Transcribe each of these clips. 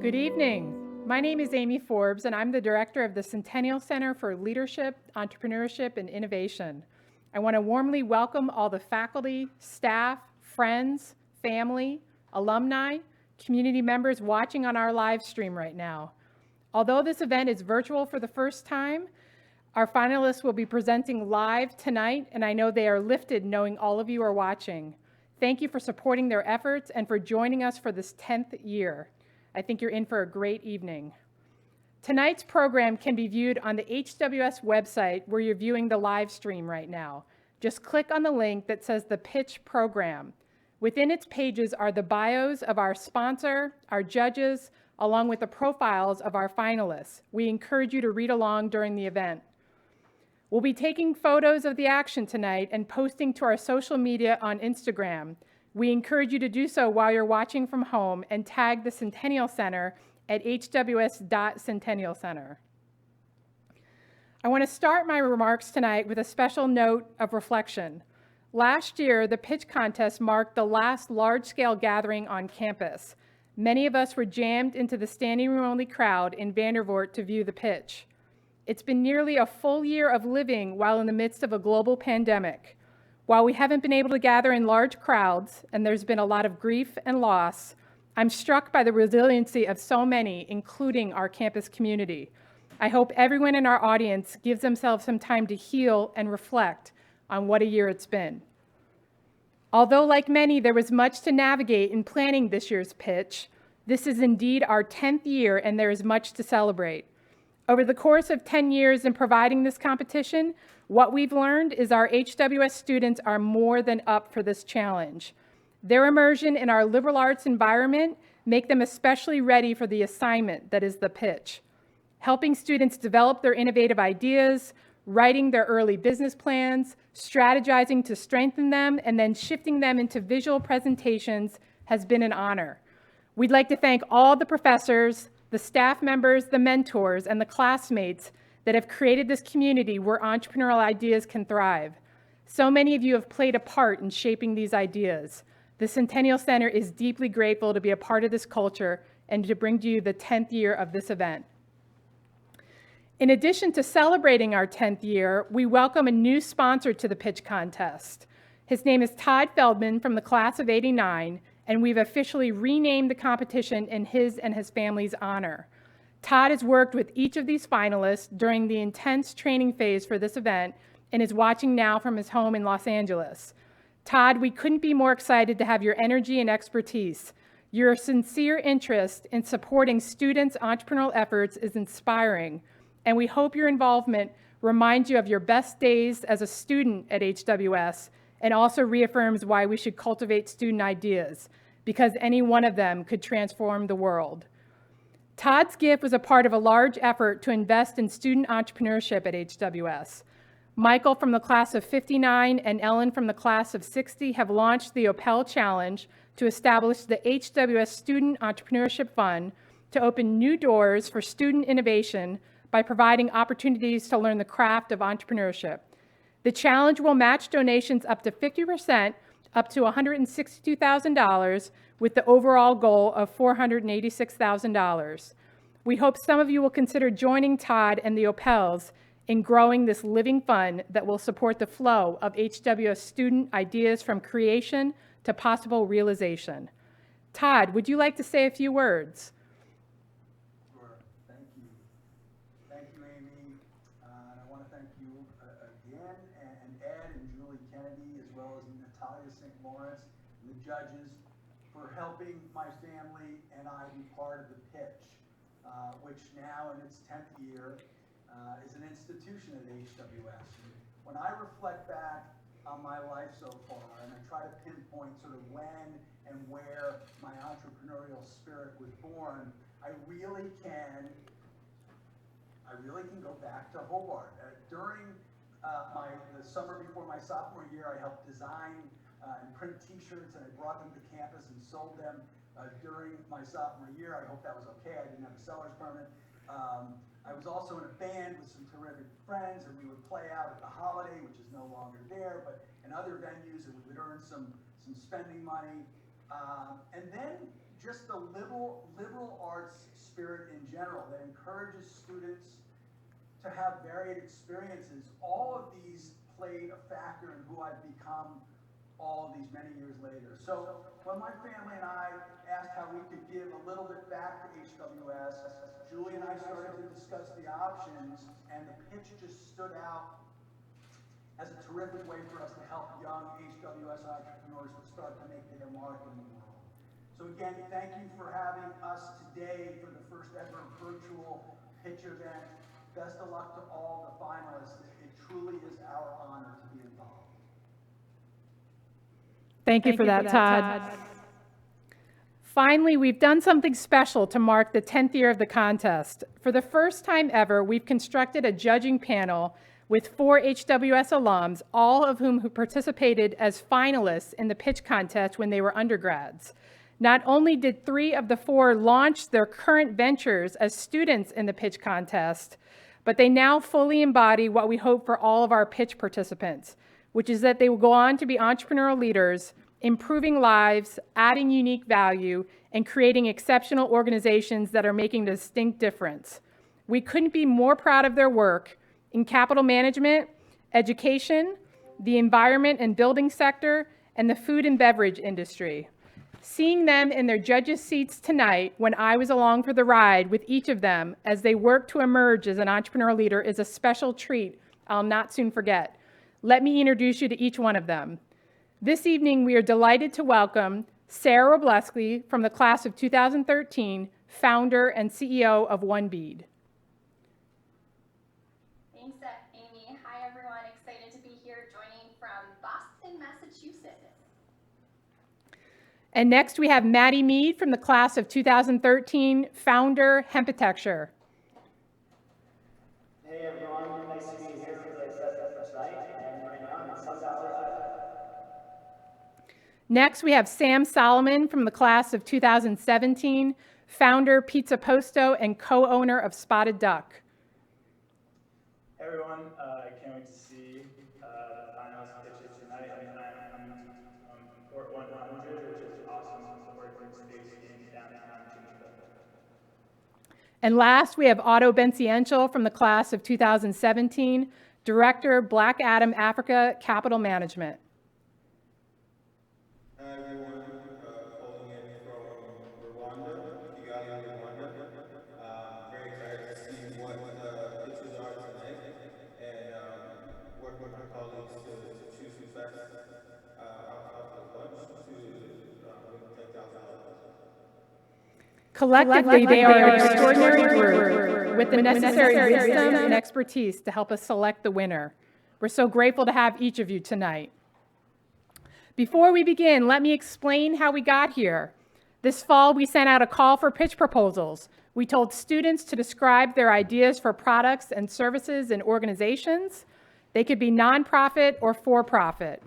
Good evening. My name is Amy Forbes, and I'm the director of the Centennial Center for Leadership, Entrepreneurship, and Innovation. I want to warmly welcome all the faculty, staff, friends, family, alumni, community members watching on our live stream right now. Although this event is virtual for the first time, our finalists will be presenting live tonight, and I know they are lifted knowing all of you are watching. Thank you for supporting their efforts and for joining us for this 10th year. I think you're in for a great evening. Tonight's program can be viewed on the HWS website where you're viewing the live stream right now. Just click on the link that says the Pitch Program. Within its pages are the bios of our sponsor, our judges, along with the profiles of our finalists. We encourage you to read along during the event. We'll be taking photos of the action tonight and posting to our social media on Instagram. We encourage you to do so while you're watching from home and tag the Centennial Center at hws.centennialcenter. I want to start my remarks tonight with a special note of reflection. Last year, the pitch contest marked the last large-scale gathering on campus. Many of us were jammed into the standing room-only crowd in Vandervoort to view the pitch. It's been nearly a full year of living while in the midst of a global pandemic. While we haven't been able to gather in large crowds, and there's been a lot of grief and loss, I'm struck by the resiliency of so many, including our campus community. I hope everyone in our audience gives themselves some time to heal and reflect on what a year it's been. Although, like many, there was much to navigate in planning this year's pitch, this is indeed our 10th year, and there is much to celebrate. Over the course of 10 years in providing this competition, what we've learned is our HWS students are more than up for this challenge. Their immersion in our liberal arts environment make them especially ready for the assignment that is the pitch. Helping students develop their innovative ideas, writing their early business plans, strategizing to strengthen them, and then shifting them into visual presentations has been an honor. We'd like to thank all the professors, the staff members, the mentors, and the classmates that have created this community where entrepreneurial ideas can thrive. So many of you have played a part in shaping these ideas. The Centennial Center is deeply grateful to be a part of this culture and to bring to you the 10th year of this event. In addition to celebrating our 10th year, we welcome a new sponsor to the pitch contest. His name is Todd Feldman from the class of '89, and we've officially renamed the competition in his and his family's honor. Todd has worked with each of these finalists during the intense training phase for this event and is watching now from his home in Los Angeles. Todd, we couldn't be more excited to have your energy and expertise. Your sincere interest in supporting students' entrepreneurial efforts is inspiring, and we hope your involvement reminds you of your best days as a student at HWS and also reaffirms why we should cultivate student ideas, because any one of them could transform the world. Todd's gift was a part of a large effort to invest in student entrepreneurship at HWS. Michael from the class of '59 and Ellen from the class of '60 have launched the Opel Challenge to establish the HWS Student Entrepreneurship Fund to open new doors for student innovation by providing opportunities to learn the craft of entrepreneurship. The challenge will match donations up to 50%, up to $162,000, with the overall goal of $486,000. We hope some of you will consider joining Todd and the Opels in growing this living fund that will support the flow of HWS student ideas from creation to possible realization. Todd, would you like to say a few words? Sure. Thank you. Thank you, Amy. And I want to thank you again, and Ed and Julie Kennedy, as well as Natalia St. Lawrence, and the judges, for helping my family and I be part of the pitch, which now in its 10th year is an institution at HWS. And when I reflect back on my life so far, and I try to pinpoint sort of when and where my entrepreneurial spirit was born, I really can go back to Hobart. During the summer before my sophomore year, I helped design and print T-shirts, and I brought them to campus and sold them during my sophomore year. I hope that was okay. I didn't have a seller's permit. I was also in a band with some terrific friends, and we would play out at the Holiday, which is no longer there, but in other venues, and we would earn some spending money. And then just the liberal arts spirit in general that encourages students to have varied experiences. All of these played a factor in who I've become all of these many years later. So when my family and I asked how we could give a little bit back to HWS, Julie and I started to discuss the options, and the pitch just stood out as a terrific way for us to help young HWS entrepreneurs to start to make their mark in the world. So again, thank you for having us today for the first ever virtual pitch event. Best of luck to all the finalists. It truly is our honor to be involved. Thank you for that, Todd. Finally, we've done something special to mark the 10th year of the contest. For the first time ever, we've constructed a judging panel with 4 HWS alums, all of whom participated as finalists in the pitch contest when they were undergrads. Not only did 3 of the 4 launch their current ventures as students in the pitch contest, but they now fully embody what we hope for all of our pitch participants, which is that they will go on to be entrepreneurial leaders, improving lives, adding unique value, and creating exceptional organizations that are making a distinct difference. We couldn't be more proud of their work in capital management, education, the environment and building sector, and the food and beverage industry. Seeing them in their judges' seats tonight when I was along for the ride with each of them as they work to emerge as an entrepreneurial leader is a special treat I'll not soon forget. Let me introduce you to each one of them. This evening, we are delighted to welcome Sarah Robleski from the class of 2013, founder and CEO of One Bead. Thanks, Amy. Hi, everyone. Excited to be here joining from Boston, Massachusetts. And next, we have Maddie Mead from the class of 2013, founder, Hempitecture. Hey everyone, nice to be here for the assessment for tonight, and right now I'm in Sun Valley. Next, we have Sam Solomon from the class of 2017, founder, Pizza Posto, and co-owner of Spotted Duck. Hey everyone, I can't wait to see the finals pitches tonight. I'm Port 100, which is awesome. Working space in downtown Geneva. And last, we have Otto Benciential from the class of 2017, Director, Black Adam Africa Capital Management. Hi everyone, calling in from Rwanda, Kigali, Rwanda. Very excited to see what the pitches are tonight, and work with my colleagues to choose who's best out of the bunch to win $10,000. Collectively, they are an extraordinary group with the necessary wisdom and expertise to help us select the winner. We're so grateful to have each of you tonight. Before we begin, let me explain how we got here. This fall, we sent out a call for pitch proposals. We told students to describe their ideas for products and services and organizations. They could be nonprofit or for-profit.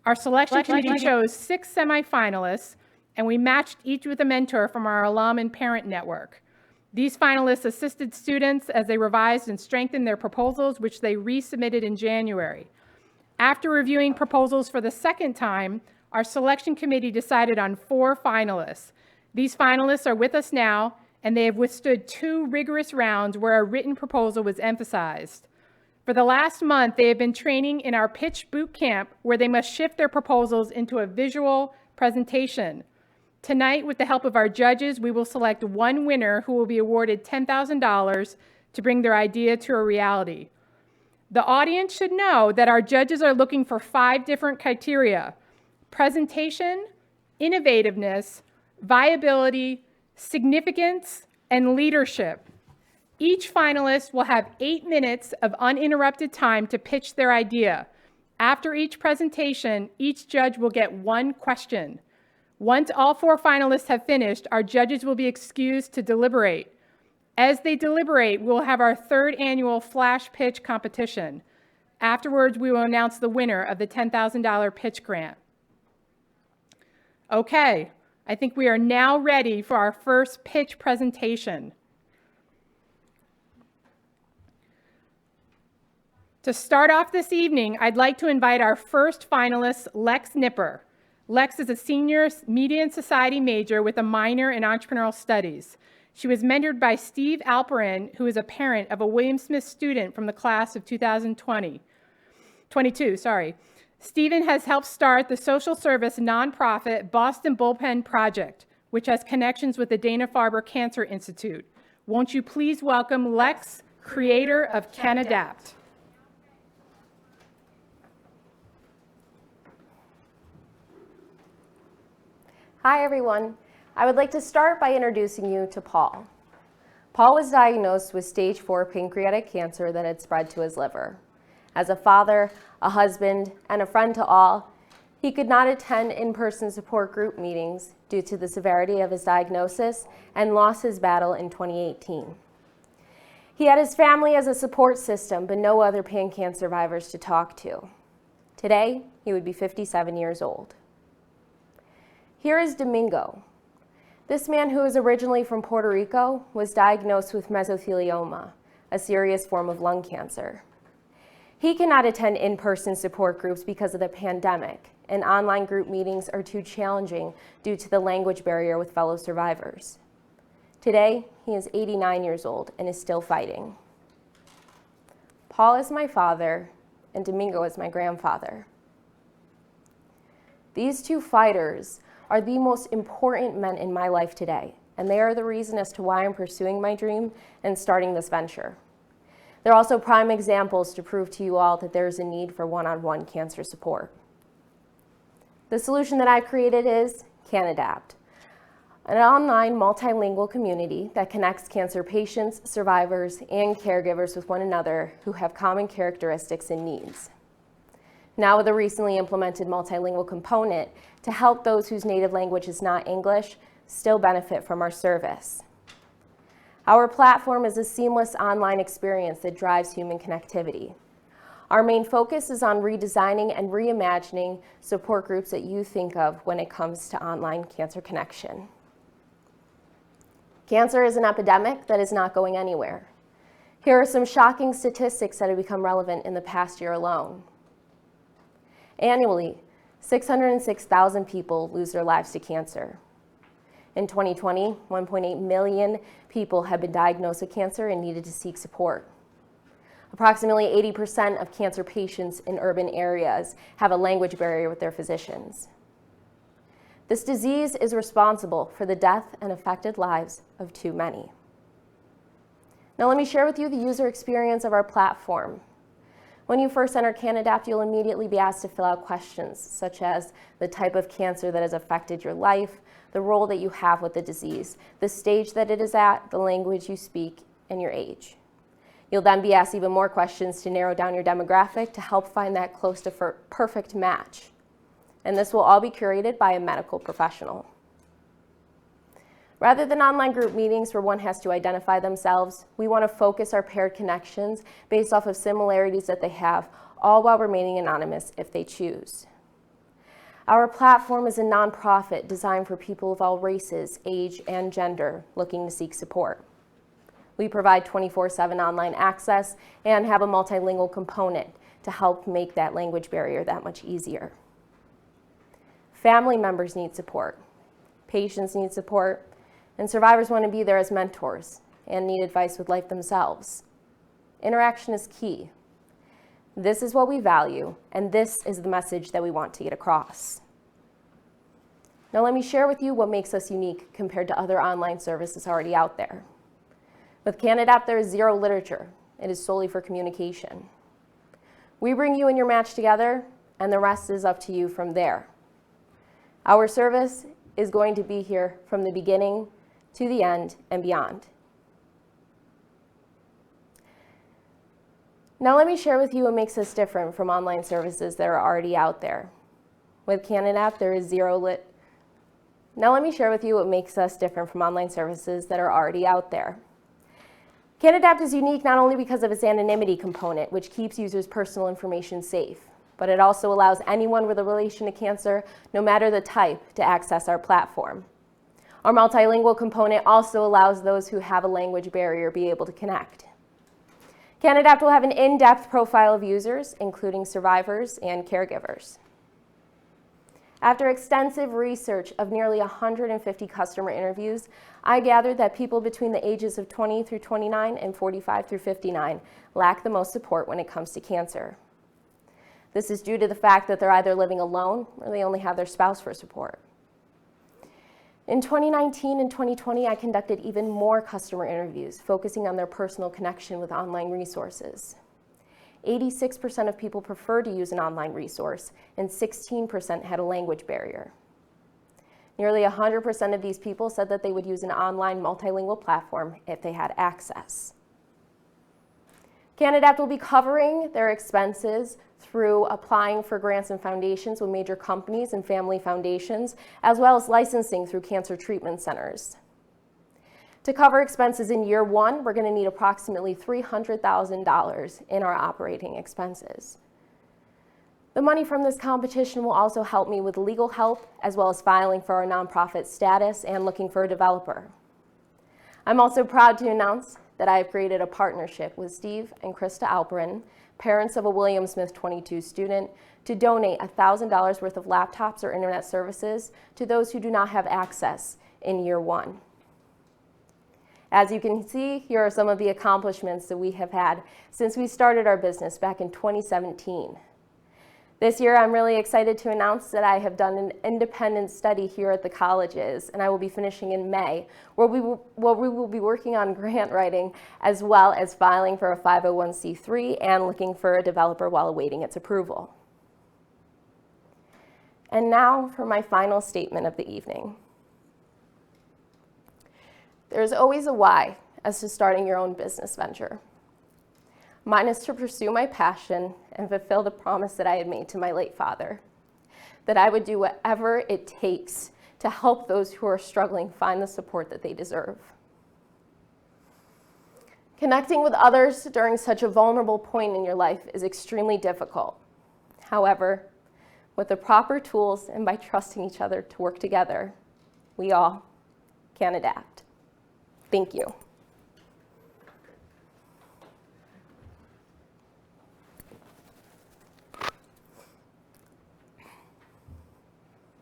Our selection committee chose 6 semifinalists, and we matched each with a mentor from our alum and parent network. These finalists assisted students as they revised and strengthened their proposals, which they resubmitted in January. After reviewing proposals for the second time, our selection committee decided on 4 finalists. These finalists are with us now, and they have withstood 2 rigorous rounds where a written proposal was emphasized. For the last month, they have been training in our pitch boot camp, where they must shift their proposals into a visual presentation. Tonight, with the help of our judges, we will select one winner who will be awarded $10,000 to bring their idea to a reality. The audience should know that our judges are looking for 5 different criteria: presentation, innovativeness, viability, significance, and leadership. Each finalist will have 8 minutes of uninterrupted time to pitch their idea. After each presentation, each judge will get 1 question. Once all 4 finalists have finished, our judges will be excused to deliberate. As they deliberate, we'll have our 3rd annual flash pitch competition. Afterwards, we will announce the winner of the $10,000 pitch grant. Okay, I think we are now ready for our first pitch presentation. To start off this evening, I'd like to invite our first finalist, Lex Nipper. Lex is a senior media and society major with a minor in entrepreneurial studies. She was mentored by Steve Alperin, who is a parent of a William Smith student from the class of 2022. Stephen has helped start the social service nonprofit Boston Bullpen Project, which has connections with the Dana-Farber Cancer Institute. Won't you please welcome Lex, creator of CanAdapt. Hi everyone. I would like to start by introducing you to Paul. Paul was diagnosed with stage 4 pancreatic cancer that had spread to his liver. As a father, a husband, and a friend to all, he could not attend in-person support group meetings due to the severity of his diagnosis and lost his battle in 2018. He had his family as a support system, but no other pan-cancer survivors to talk to. Today, he would be 57 years old. Here is Domingo. This man, who is originally from Puerto Rico, was diagnosed with mesothelioma, a serious form of lung cancer. He cannot attend in-person support groups because of the pandemic, and online group meetings are too challenging due to the language barrier with fellow survivors. Today, he is 89 years old and is still fighting. Paul is my father, and Domingo is my grandfather. These two fighters are the most important men in my life today, and they are the reason as to why I'm pursuing my dream and starting this venture. They're also prime examples to prove to you all that there is a need for one-on-one cancer support. The solution that I've created is CanAdapt, an online multilingual community that connects cancer patients, survivors, and caregivers with one another who have common characteristics and needs. Now with a recently implemented multilingual component to help those whose native language is not English still benefit from our service. Our platform is a seamless online experience that drives human connectivity. Our main focus is on redesigning and reimagining support groups that you think of when it comes to online cancer connection. Cancer is an epidemic that is not going anywhere. Here are some shocking statistics that have become relevant in the past year alone. Annually, 606,000 people lose their lives to cancer. In 2020, 1.8 million people have been diagnosed with cancer and needed to seek support. Approximately 80% of cancer patients in urban areas have a language barrier with their physicians. This disease is responsible for the death and affected lives of too many. Now let me share with you the user experience of our platform. When you first enter CanAdapt, you'll immediately be asked to fill out questions such as the type of cancer that has affected your life, the role that you have with the disease, the stage that it is at, the language you speak, and your age. You'll then be asked even more questions to narrow down your demographic to help find that close to perfect match. And this will all be curated by a medical professional. Rather than online group meetings where one has to identify themselves, we want to focus our paired connections based off of similarities that they have, all while remaining anonymous if they choose. Our platform is a nonprofit designed for people of all races, age, and gender looking to seek support. We provide 24/7 online access and have a multilingual component to help make that language barrier that much easier. Family members need support, patients need support, and survivors want to be there as mentors and need advice with life themselves. Interaction is key. This is what we value, and this is the message that we want to get across. Now let me share with you what makes us unique compared to other online services already out there. With CanAdapt, there is zero literature. It is solely for communication. We bring you and your match together, and the rest is up to you from there. Our service is going to be here from the beginning to the end and beyond. Now let me share with you what makes us different from online services that are already out there. With CanAdapt, there is Now let me share with you what makes us different from online services that are already out there. CanAdapt is unique not only because of its anonymity component, which keeps users' personal information safe, but it also allows anyone with a relation to cancer, no matter the type, to access our platform. Our multilingual component also allows those who have a language barrier be able to connect. CanAdapt will have an in-depth profile of users, including survivors and caregivers. After extensive research of nearly 150 customer interviews, I gathered that people between the ages of 20 through 29 and 45 through 59 lack the most support when it comes to cancer. This is due to the fact that they're either living alone or they only have their spouse for support. In 2019 and 2020, I conducted even more customer interviews, focusing on their personal connection with online resources. 86% of people prefer to use an online resource, and 16% had a language barrier. Nearly 100% of these people said that they would use an online multilingual platform if they had access. CanAdapt will be covering their expenses through applying for grants and foundations with major companies and family foundations, as well as licensing through cancer treatment centers. To cover expenses in year one, we're going to need approximately $300,000 in our operating expenses. The money from this competition will also help me with legal help, as well as filing for our nonprofit status and looking for a developer. I'm also proud to announce that I have created a partnership with Steve and Krista Alperin, parents of a William Smith 22 student, to donate $1,000 worth of laptops or internet services to those who do not have access in year one. As you can see, here are some of the accomplishments that we have had since we started our business back in 2017. This year, I'm really excited to announce that I have done an independent study here at the colleges, and I will be finishing in May, where we will be working on grant writing, as well as filing for a 501c3 and looking for a developer while awaiting its approval. And now for my final statement of the evening. There's always a why as to starting your own business venture. Mine is to pursue my passion and fulfill the promise that I had made to my late father, that I would do whatever it takes to help those who are struggling find the support that they deserve. Connecting with others during such a vulnerable point in your life is extremely difficult. However, with the proper tools and by trusting each other to work together, we all can adapt. Thank you.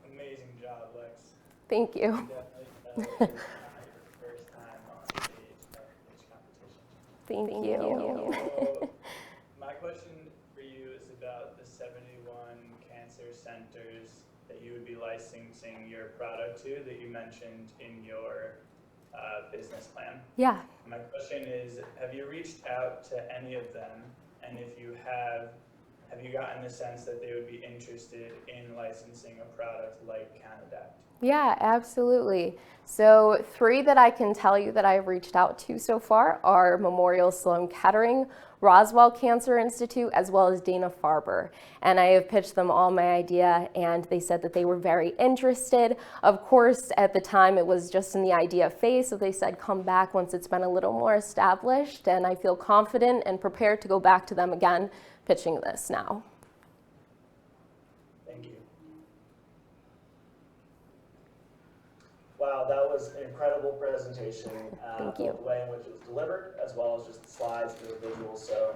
Amazing job, Lex. Thank you. Definitely not your first time on stage at a pitch competition. Thank you. So, my question for you is about the 71 cancer centers that you would be licensing your product to that you mentioned in your business plan. Yeah. My question is, have you reached out to any of them? And if you have you gotten the sense that they would be interested in licensing a product like CanAdapt? Yeah, absolutely. So 3 that I can tell you that I've reached out to so far are Memorial Sloan Kettering, Roswell Cancer Institute, as well as Dana-Farber. And I have pitched them all my idea, and they said that they were very interested. Of course, at the time, it was just in the idea phase, so they said come back once it's been a little more established, and I feel confident and prepared to go back to them again, pitching this now. Thank you. Wow, that was an incredible presentation. Thank you. The way in which it was delivered, as well as just the slides and the visuals. So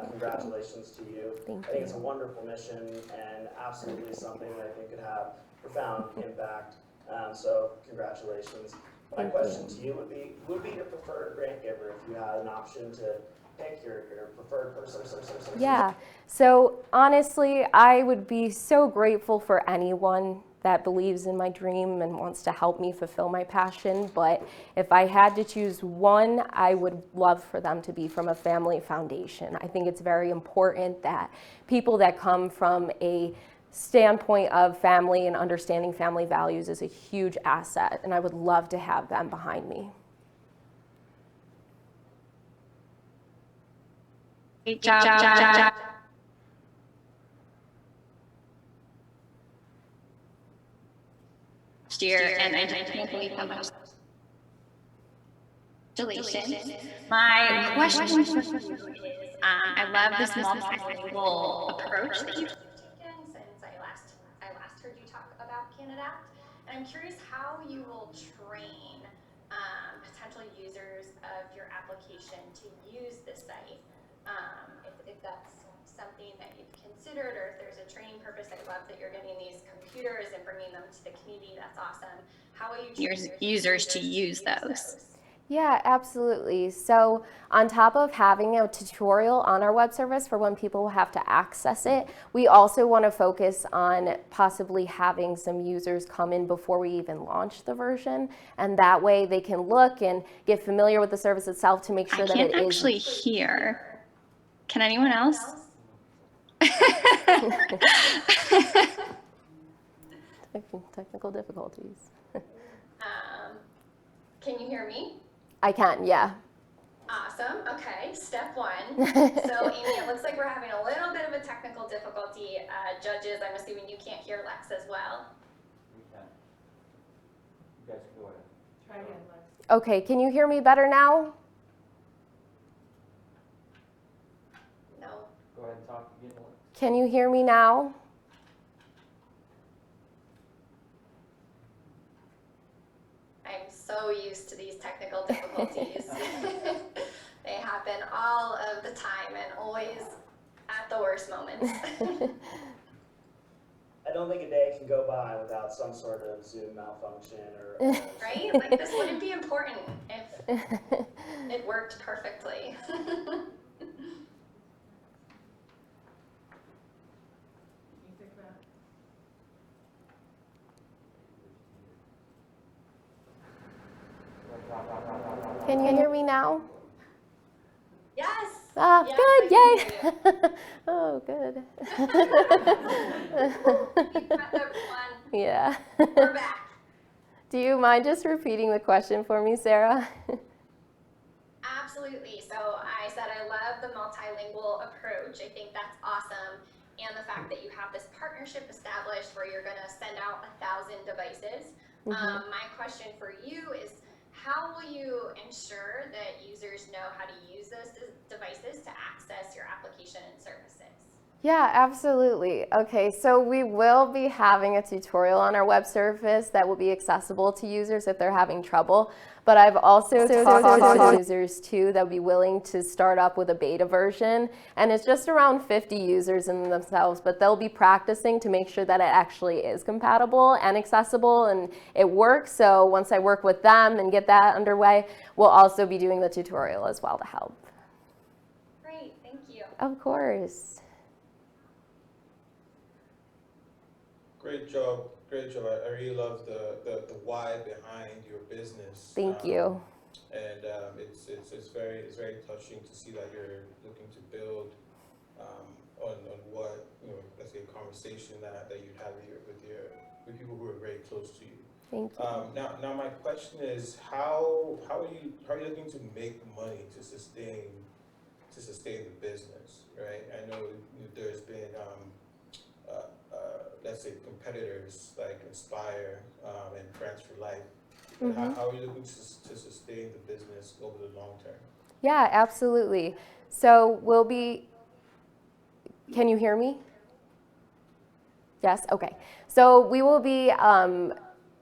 congratulations to you. Thank I think it's a wonderful mission and absolutely something that I think could have profound impact. So congratulations. My question to you would be, who would be your preferred grant giver if you had an option to pick your preferred person? Yeah, so honestly, I would be so grateful for anyone that believes in my dream and wants to help me fulfill my passion. But if I had to choose one, I would love for them to be from a family foundation. I think it's very important that people that come from a standpoint of family and understanding family values is a huge asset, and I would love to have them behind me. Great job. Year, and I can't believe how much. Congratulations. My question for you is, I love this multilingual approach that you've taken since I last heard you talk about CanAdapt, and I'm curious how you will train potential users of your application to use the site, if that's something that you've considered, or if there's a training purpose, I love that you're getting these computers and bringing them to the community. That's awesome. How will you train Your users to use those? Yeah, absolutely. So on top of having a tutorial on our web service for when people have to access it, we also want to focus on possibly having some users come in before we even launch the version. And that way they can look and get familiar with the service itself to make sure that it is. I can't actually hear. Can anyone else? Technical difficulties. Can you hear me? I can, yeah. Awesome. Okay, step one. So Amy, it looks like we're having a little bit of a technical difficulty. Judges, I'm assuming you can't hear Lex as well. We can. You guys can go ahead. Try again, Lex. Okay, can you hear me better now? No. Go ahead and talk again. Can you hear me now? I'm so used to these technical difficulties. They happen all of the time and always at the worst moments. I don't think a day can go by without some sort of Zoom malfunction or Right? Like this wouldn't be important if it worked perfectly. Can you hear me now? Yes. Ah, Yes, good, I can yay. Oh, good. Deep breath, everyone. Yeah. We're back. Do you mind just repeating the question for me, Sarah? Absolutely. So I said I love the multilingual approach. I think that's awesome. And the fact that you have this partnership established where you're going to send out 1,000 devices. My question for you is, how will you ensure that users know how to use those devices to access your application and services? Yeah, absolutely. Okay, so we will be having a tutorial on our web service that will be accessible to users if they're having trouble. But I've also talked to users too that would be willing to start up with a beta version. And it's just around 50 users in themselves, but they'll be practicing to make sure that it actually is compatible and accessible and it works. So once I work with them and get that underway, we'll also be doing the tutorial as well to help. Great, thank you. Of course. Great job. Great job. I really love the why behind your business. Thank you. And it's very touching to see that you're looking to build on what, you know, let's say a conversation that you'd have with people who are very close to you. Thank you. Now my question is, how are you looking to make money to sustain the business, right? I know there's been let's say competitors like Inspire and Friends for Life. How are you looking to sustain the business over the long term? Yeah, absolutely. So we'll be, can you hear me? Yes, okay. So we will be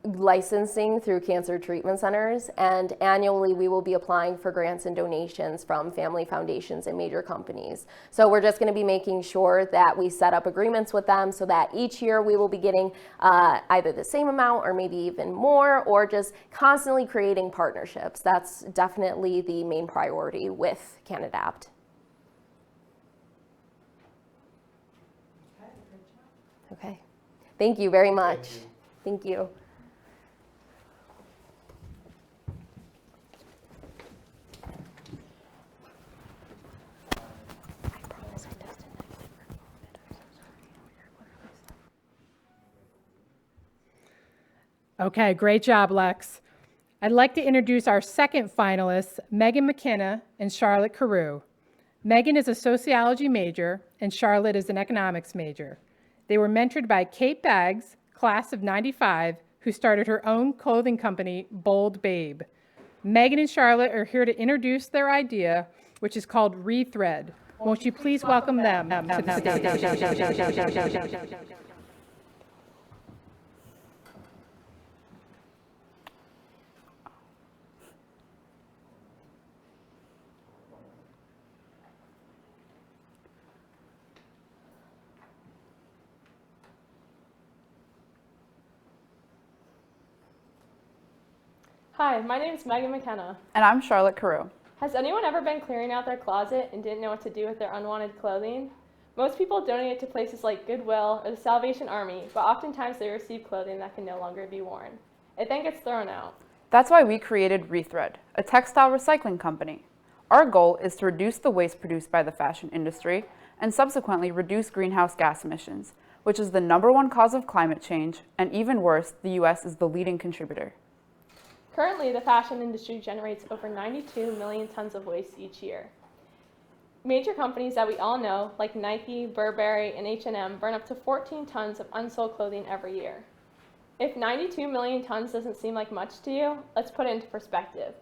licensing through cancer treatment centers, and annually we will be applying for grants and donations from family foundations and major companies. So we're just going to be making sure that we set up agreements with them so that each year we will be getting either the same amount or maybe even more, or just constantly creating partnerships. That's definitely the main priority with CanAdapt. Okay. Thank you very much. Thank you. Okay, great job, Lex. I'd like to introduce our second finalists, Megan McKenna and Charlotte Carew. Megan is a sociology major and Charlotte is an economics major. They were mentored by Kate Baggs, class of '95, who started her own clothing company, Bold Babe. Megan and Charlotte are here to introduce their idea, which is called Rethread. Won't you please welcome them to the stage? Hi, my name is Megan McKenna. And I'm Charlotte Carew. Has anyone ever been clearing out their closet and didn't know what to do with their unwanted clothing? Most people donate it to places like Goodwill or the Salvation Army, but oftentimes they receive clothing that can no longer be worn. It then gets thrown out. That's why we created Rethread, a textile recycling company. Our goal is to reduce the waste produced by the fashion industry and subsequently reduce greenhouse gas emissions, which is the #1 cause of climate change, and even worse, the US is the leading contributor. Currently, the fashion industry generates over 92 million tons of waste each year. Major companies that we all know, like Nike, Burberry, and H&M, burn up to 14 tons of unsold clothing every year. If 92 million tons doesn't seem like much to you, let's put it into perspective.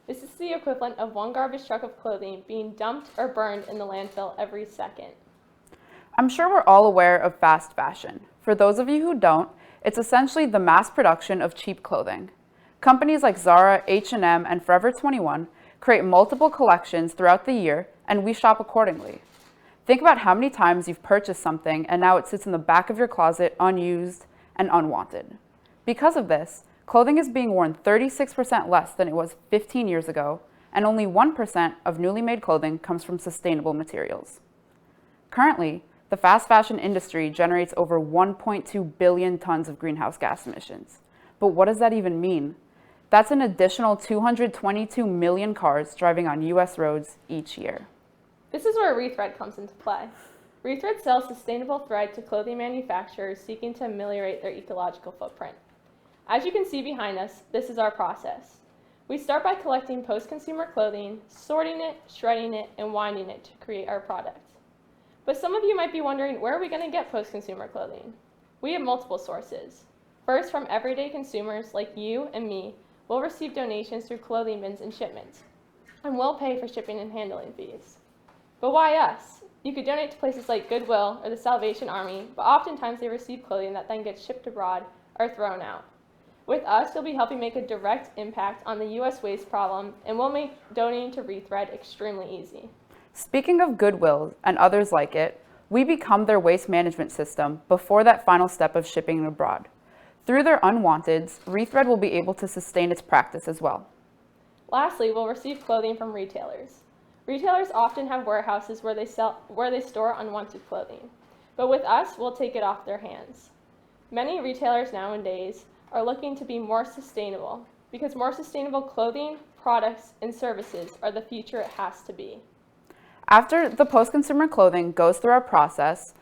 This is the equivalent of 1 garbage truck of clothing being dumped or burned in the landfill every second. I'm sure we're all aware of fast fashion. For those of you who don't, it's essentially the mass production of cheap clothing. Companies like Zara, H&M, and Forever 21 create multiple collections throughout the year, and we shop accordingly. Think about how many times you've purchased something and now it sits in the back of your closet unused and unwanted. Because of this, clothing is being worn 36% less than it was 15 years ago, and only 1% of newly made clothing comes from sustainable materials. Currently, the fast fashion industry generates over 1.2 billion tons of greenhouse gas emissions. But what does that even mean? That's an additional 222 million cars driving on US roads each year. This is where Rethread comes into play. Rethread sells sustainable thread to clothing manufacturers seeking to ameliorate their ecological footprint. As you can see behind us, this is our process. We start by collecting post-consumer clothing, sorting it, shredding it, and winding it to create our product. But some of you might be wondering, where are we going to get post-consumer clothing? We have multiple sources. First, from everyday consumers like you and me, we'll receive donations through clothing bins and shipments, and we'll pay for shipping and handling fees. But why us? You could donate to places like Goodwill or the Salvation Army, but oftentimes they receive clothing that then gets shipped abroad or thrown out. With us, you'll be helping make a direct impact on the US waste problem, and we'll make donating to Rethread extremely easy. Speaking of Goodwill and others like it, we become their waste management system before that final step of shipping abroad. Through their unwanteds, Rethread will be able to sustain its practice as well. Lastly, we'll receive clothing from retailers. Retailers often have warehouses where they store unwanted clothing. But with us, we'll take it off their hands. Many retailers nowadays are looking to be more sustainable because more sustainable clothing, products, and services are the future it has to be. After the post-consumer clothing goes through our process,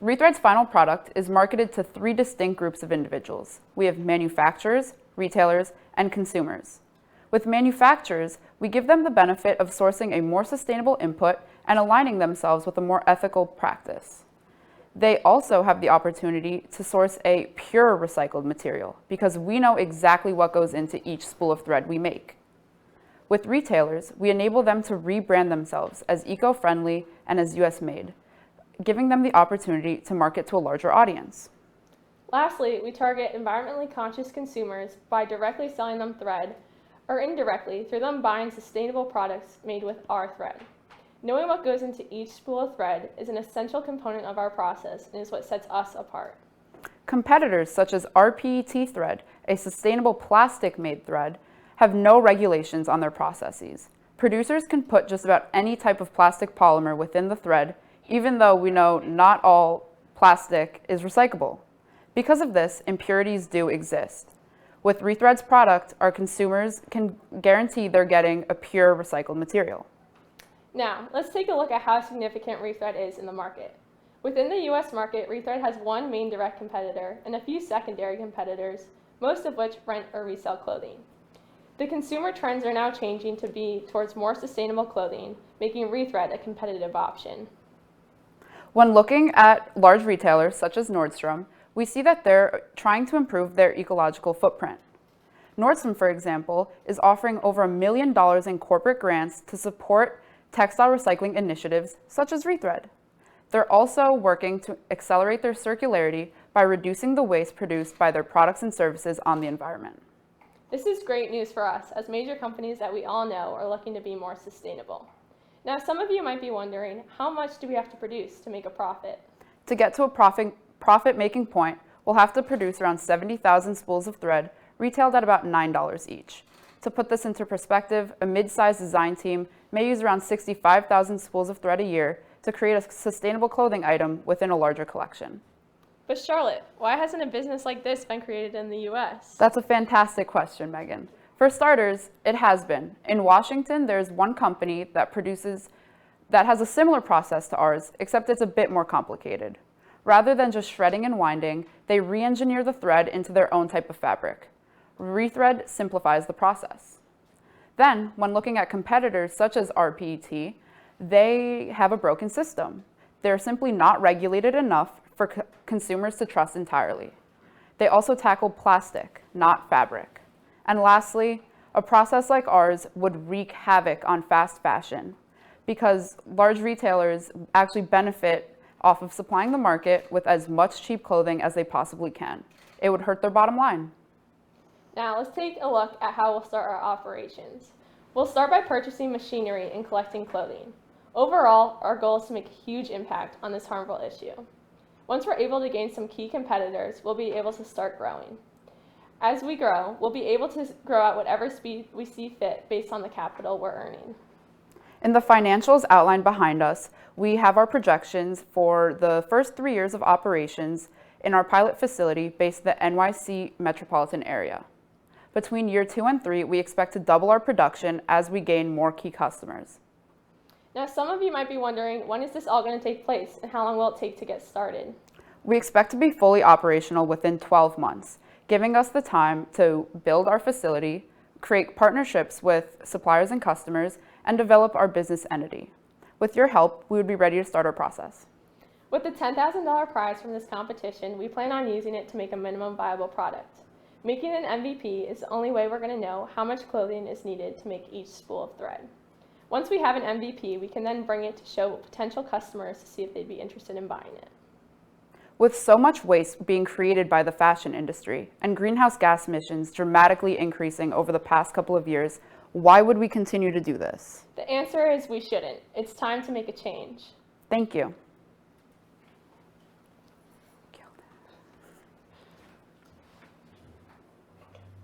Rethread's final product is marketed to 3 distinct groups of individuals. We have manufacturers, retailers, and consumers. With manufacturers, we give them the benefit of sourcing a more sustainable input and aligning themselves with a more ethical practice. They also have the opportunity to source a pure recycled material because we know exactly what goes into each spool of thread we make. With retailers, we enable them to rebrand themselves as eco-friendly and as US made, giving them the opportunity to market to a larger audience. Lastly, we target environmentally conscious consumers by directly selling them thread or indirectly through them buying sustainable products made with our thread. Knowing what goes into each spool of thread is an essential component of our process and is what sets us apart. Competitors such as RPET thread, a sustainable plastic-made thread, have no regulations on their processes. Producers can put just about any type of plastic polymer within the thread, even though we know not all plastic is recyclable. Because of this, impurities do exist. With Rethread's product, our consumers can guarantee they're getting a pure recycled material. Now, let's take a look at how significant Rethread is in the market. Within the US market, Rethread has 1 main direct competitor and a few secondary competitors, most of which rent or resell clothing. The consumer trends are now changing to be towards more sustainable clothing, making Rethread a competitive option. When looking at large retailers such as Nordstrom, we see that they're trying to improve their ecological footprint. Nordstrom, for example, is offering over $1 million in corporate grants to support textile recycling initiatives such as Rethread. They're also working to accelerate their circularity by reducing the waste produced by their products and services on the environment. This is great news for us, as major companies that we all know are looking to be more sustainable. Now, some of you might be wondering, how much do we have to produce to make a profit? To get to a profit-making point, we'll have to produce around 70,000 spools of thread, retailed at about $9 each. To put this into perspective, a mid-sized design team may use around 65,000 spools of thread a year to create a sustainable clothing item within a larger collection. But Charlotte, why hasn't a business like this been created in the US? That's a fantastic question, Megan. For starters, it has been. In Washington, there's one company that has a similar process to ours, except it's a bit more complicated. Rather than just shredding and winding, they re-engineer the thread into their own type of fabric. Rethread simplifies the process. Then, when looking at competitors such as RPET, they have a broken system. They're simply not regulated enough for consumers to trust entirely. They also tackle plastic, not fabric. And lastly, a process like ours would wreak havoc on fast fashion because large retailers actually benefit off of supplying the market with as much cheap clothing as they possibly can. It would hurt their bottom line. Now let's take a look at how we'll start our operations. We'll start by purchasing machinery and collecting clothing. Overall, our goal is to make a huge impact on this harmful issue. Once we're able to gain some key competitors, we'll be able to start growing. As we grow, we'll be able to grow at whatever speed we see fit based on the capital we're earning. In the financials outlined behind us, we have our projections for the first 3 years of operations in our pilot facility based in the NYC metropolitan area. Between year 2 and 3, we expect to double our production as we gain more key customers. Now, some of you might be wondering, when is this all going to take place and how long will it take to get started? We expect to be fully operational within 12 months, giving us the time to build our facility, create partnerships with suppliers and customers, and develop our business entity. With your help, we would be ready to start our process. With the $10,000 prize from this competition, we plan on using it to make a minimum viable product. Making an MVP is the only way we're going to know how much clothing is needed to make each spool of thread. Once we have an MVP, we can then bring it to show potential customers to see if they'd be interested in buying it. With so much waste being created by the fashion industry and greenhouse gas emissions dramatically increasing over the past couple of years, why would we continue to do this? The answer is we shouldn't. It's time to make a change. Thank you.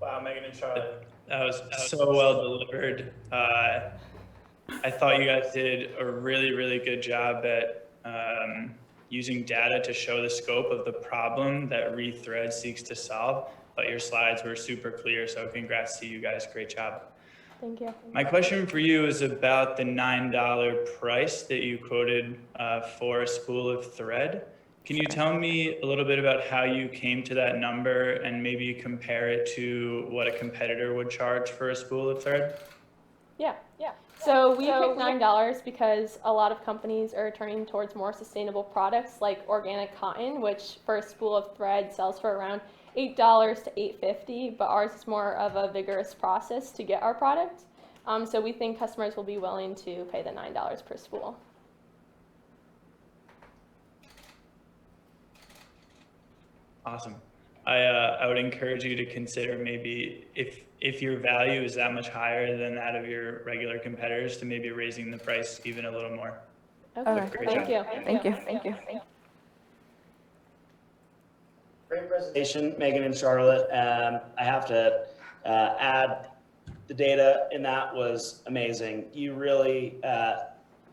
Wow, Megan and Charlotte, that was so well delivered. I thought you guys did a really, really good job at using data to show the scope of the problem that Rethread seeks to solve. But your slides were super clear, so congrats to you guys. Great job. Thank you. My question for you is about the $9 price that you quoted for a spool of thread. Can you tell me a little bit about how you came to that number and maybe compare it to what a competitor would charge for a spool of thread? Yeah. So we picked $9 because a lot of companies are turning towards more sustainable products like organic cotton, which for a spool of thread sells for around $8 to $8.50, but ours is more of a vigorous process to get our product. So we think customers will be willing to pay the $9 per spool. Awesome. I would encourage you to consider maybe if your value is that much higher than that of your regular competitors, to maybe raising the price even a little more. Okay, Great thank job. you. Thank you. Great presentation, Megan and Charlotte. I have to add the data in that was amazing. You really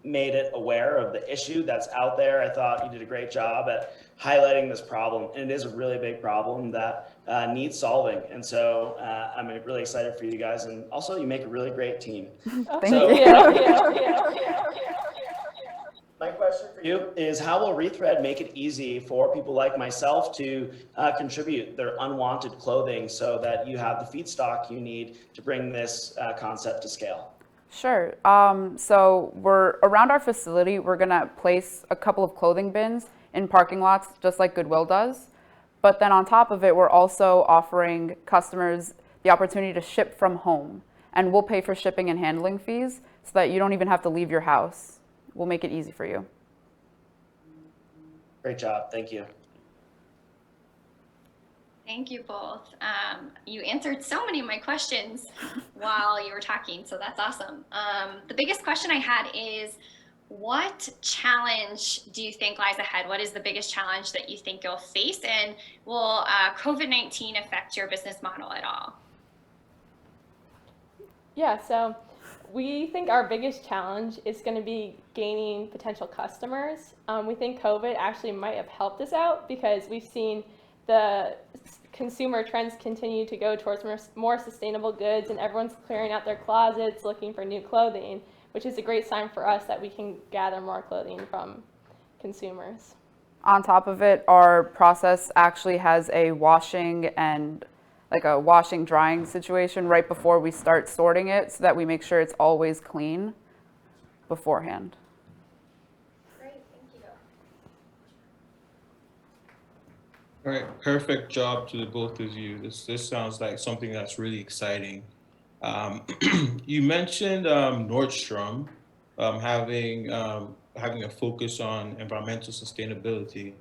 made it aware of the issue that's out there. I thought you did a great job at highlighting this problem, and it is a really big problem that needs solving. And so I'm really excited for you guys, and also you make a really great team. Thank you. My question for you is, how will Rethread make it easy for people like myself to contribute their unwanted clothing so that you have the feedstock you need to bring this concept to scale? Sure. So we're around our facility, we're gonna place a couple of clothing bins in parking lots, just like Goodwill does. But then on top of it, we're also offering customers the opportunity to ship from home. And we'll pay for shipping and handling fees so that you don't even have to leave your house. We'll make it easy for you. Great job. Thank you. Thank you both. You answered so many of my questions while you were talking, so that's awesome. The biggest question I had is, what challenge do you think lies ahead? What is the biggest challenge that you think you'll face? And will COVID-19 affect your business model at all? Yeah, so we think our biggest challenge is going to be gaining potential customers. We think COVID actually might have helped us out because we've seen the consumer trends continue to go towards more sustainable goods, and everyone's clearing out their closets looking for new clothing, which is a great sign for us that we can gather more clothing from consumers. On top of it, our process actually has a washing and like a washing drying situation right before we start sorting it so that we make sure it's always clean beforehand. Great, thank you. All right, perfect job to the both of you. This sounds like something that's really exciting. You mentioned Nordstrom having a focus on environmental sustainability.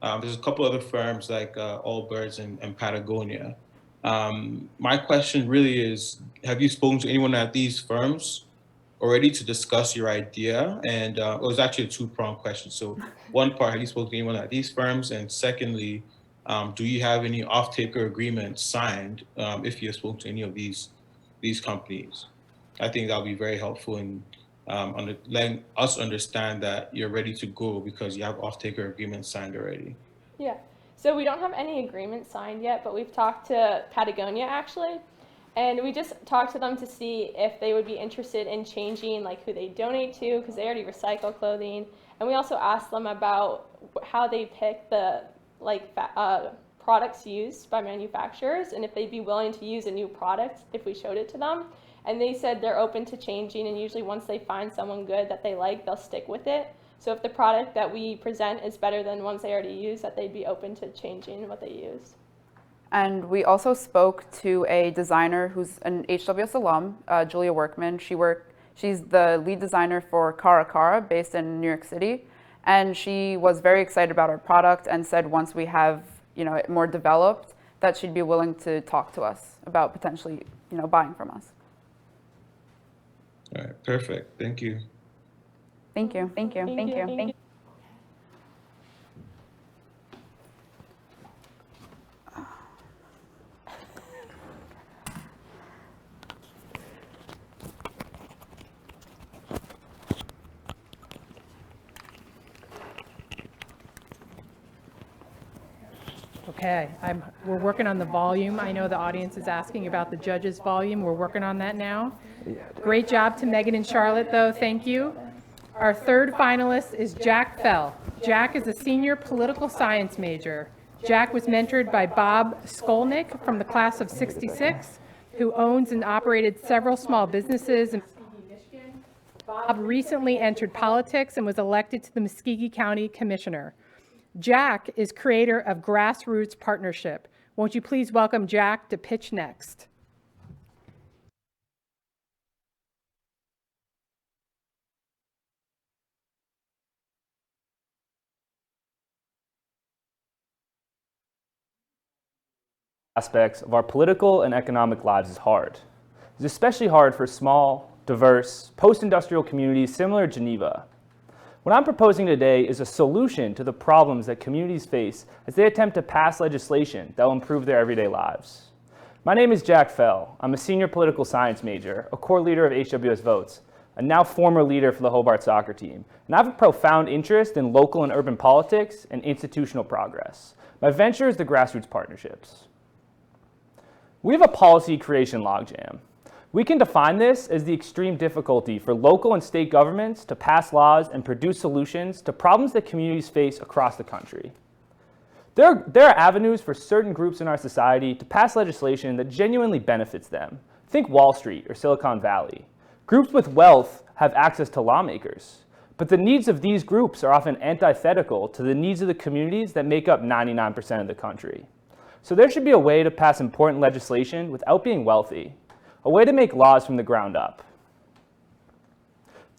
There's a couple other firms like Allbirds and Patagonia. My question really is, have you spoken to anyone at these firms already to discuss your idea? And it was actually a two-pronged question. So one part, have you spoken to anyone at these firms? And secondly, do you have any off-taker agreements signed if you have spoken to any of these companies? I think that'll be very helpful in letting us understand that you're ready to go because you have off-taker agreements signed already. Yeah, so we don't have any agreement signed yet, but we've talked to Patagonia actually, and we just talked to them to see if they would be interested in changing like who they donate to, because they already recycle clothing, and we also asked them about how they pick the products used by manufacturers and if they'd be willing to use a new product if we showed it to them. And they said they're open to changing, and usually once they find someone good that they like, they'll stick with it. So if the product that we present is better than ones they already use, that they'd be open to changing what they use. And we also spoke to a designer who's an HWS alum, Julia Workman. She's the lead designer for Cara Cara, based in New York City. And she was very excited about our product and said once we have it more developed, that she'd be willing to talk to us about potentially buying from us. All right, perfect. Thank you. Thank you. Thank you. Thank you. Thank you. Okay, we're working on the volume. I know the audience is asking about the judges' volume. We're working on that now. Great job to Megan and Charlotte, though. Thank you. Our third finalist is Jack Fell. Jack is a senior political science major. Jack was mentored by Bob Skolnick from the class of '66, who owns and operated several small businesses in Michigan. Bob recently entered politics and was elected to the Muscogee County Commissioner. Jack is creator of Grassroots Partnership. Won't you please welcome Jack to pitch next? Aspects of our political and economic lives is hard. It's especially hard for small, diverse, post-industrial communities similar to Geneva. What I'm proposing today is a solution to the problems that communities face as they attempt to pass legislation that will improve their everyday lives. My name is Jack Fell. I'm a senior political science major, a core leader of HWS Votes, a now former leader for the Hobart soccer team, and I have a profound interest in local and urban politics and institutional progress. My venture is the Grassroots Partnerships. We have a policy creation logjam. We can define this as the extreme difficulty for local and state governments to pass laws and produce solutions to problems that communities face across the country. There are avenues for certain groups in our society to pass legislation that genuinely benefits them. Think Wall Street or Silicon Valley. Groups with wealth have access to lawmakers, but the needs of these groups are often antithetical to the needs of the communities that make up 99% of the country. So there should be a way to pass important legislation without being wealthy. A way to make laws from the ground up.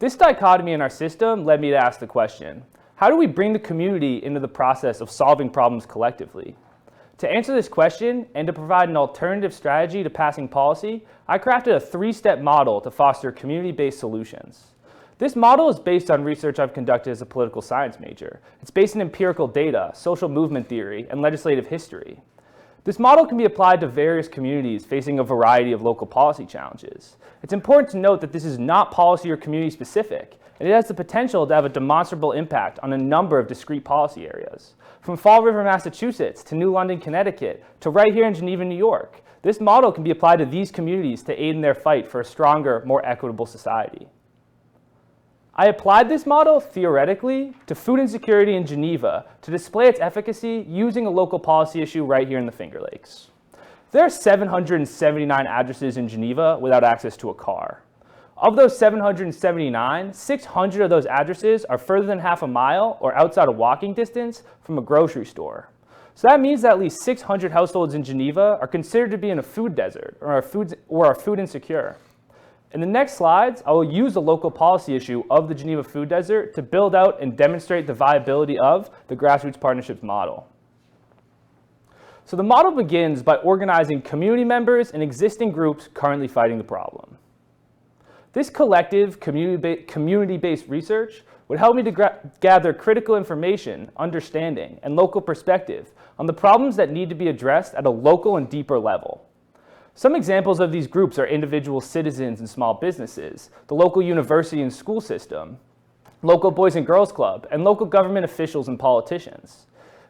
This dichotomy in our system led me to ask the question, how do we bring the community into the process of solving problems collectively? To answer this question and to provide an alternative strategy to passing policy, I crafted a three-step model to foster community-based solutions. This model is based on research I've conducted as a political science major. It's based on empirical data, social movement theory, and legislative history. This model can be applied to various communities facing a variety of local policy challenges. It's important to note that this is not policy or community specific, and it has the potential to have a demonstrable impact on a number of discrete policy areas. From Fall River, Massachusetts, to New London, Connecticut, to right here in Geneva, New York, this model can be applied to these communities to aid in their fight for a stronger, more equitable society. I applied this model, theoretically, to food insecurity in Geneva to display its efficacy using a local policy issue right here in the Finger Lakes. There are 779 addresses in Geneva without access to a car. Of those 779, 600 of those addresses are further than half a mile or outside of walking distance from a grocery store. So that means that at least 600 households in Geneva are considered to be in a food desert or are food insecure. In the next slides, I will use the local policy issue of the Geneva food desert to build out and demonstrate the viability of the grassroots partnerships model. So the model begins by organizing community members and existing groups currently fighting the problem. This collective community-based research would help me to gather critical information, understanding, and local perspective on the problems that need to be addressed at a local and deeper level. Some examples of these groups are individual citizens and small businesses, the local university and school system, local Boys and Girls Club, and local government officials and politicians.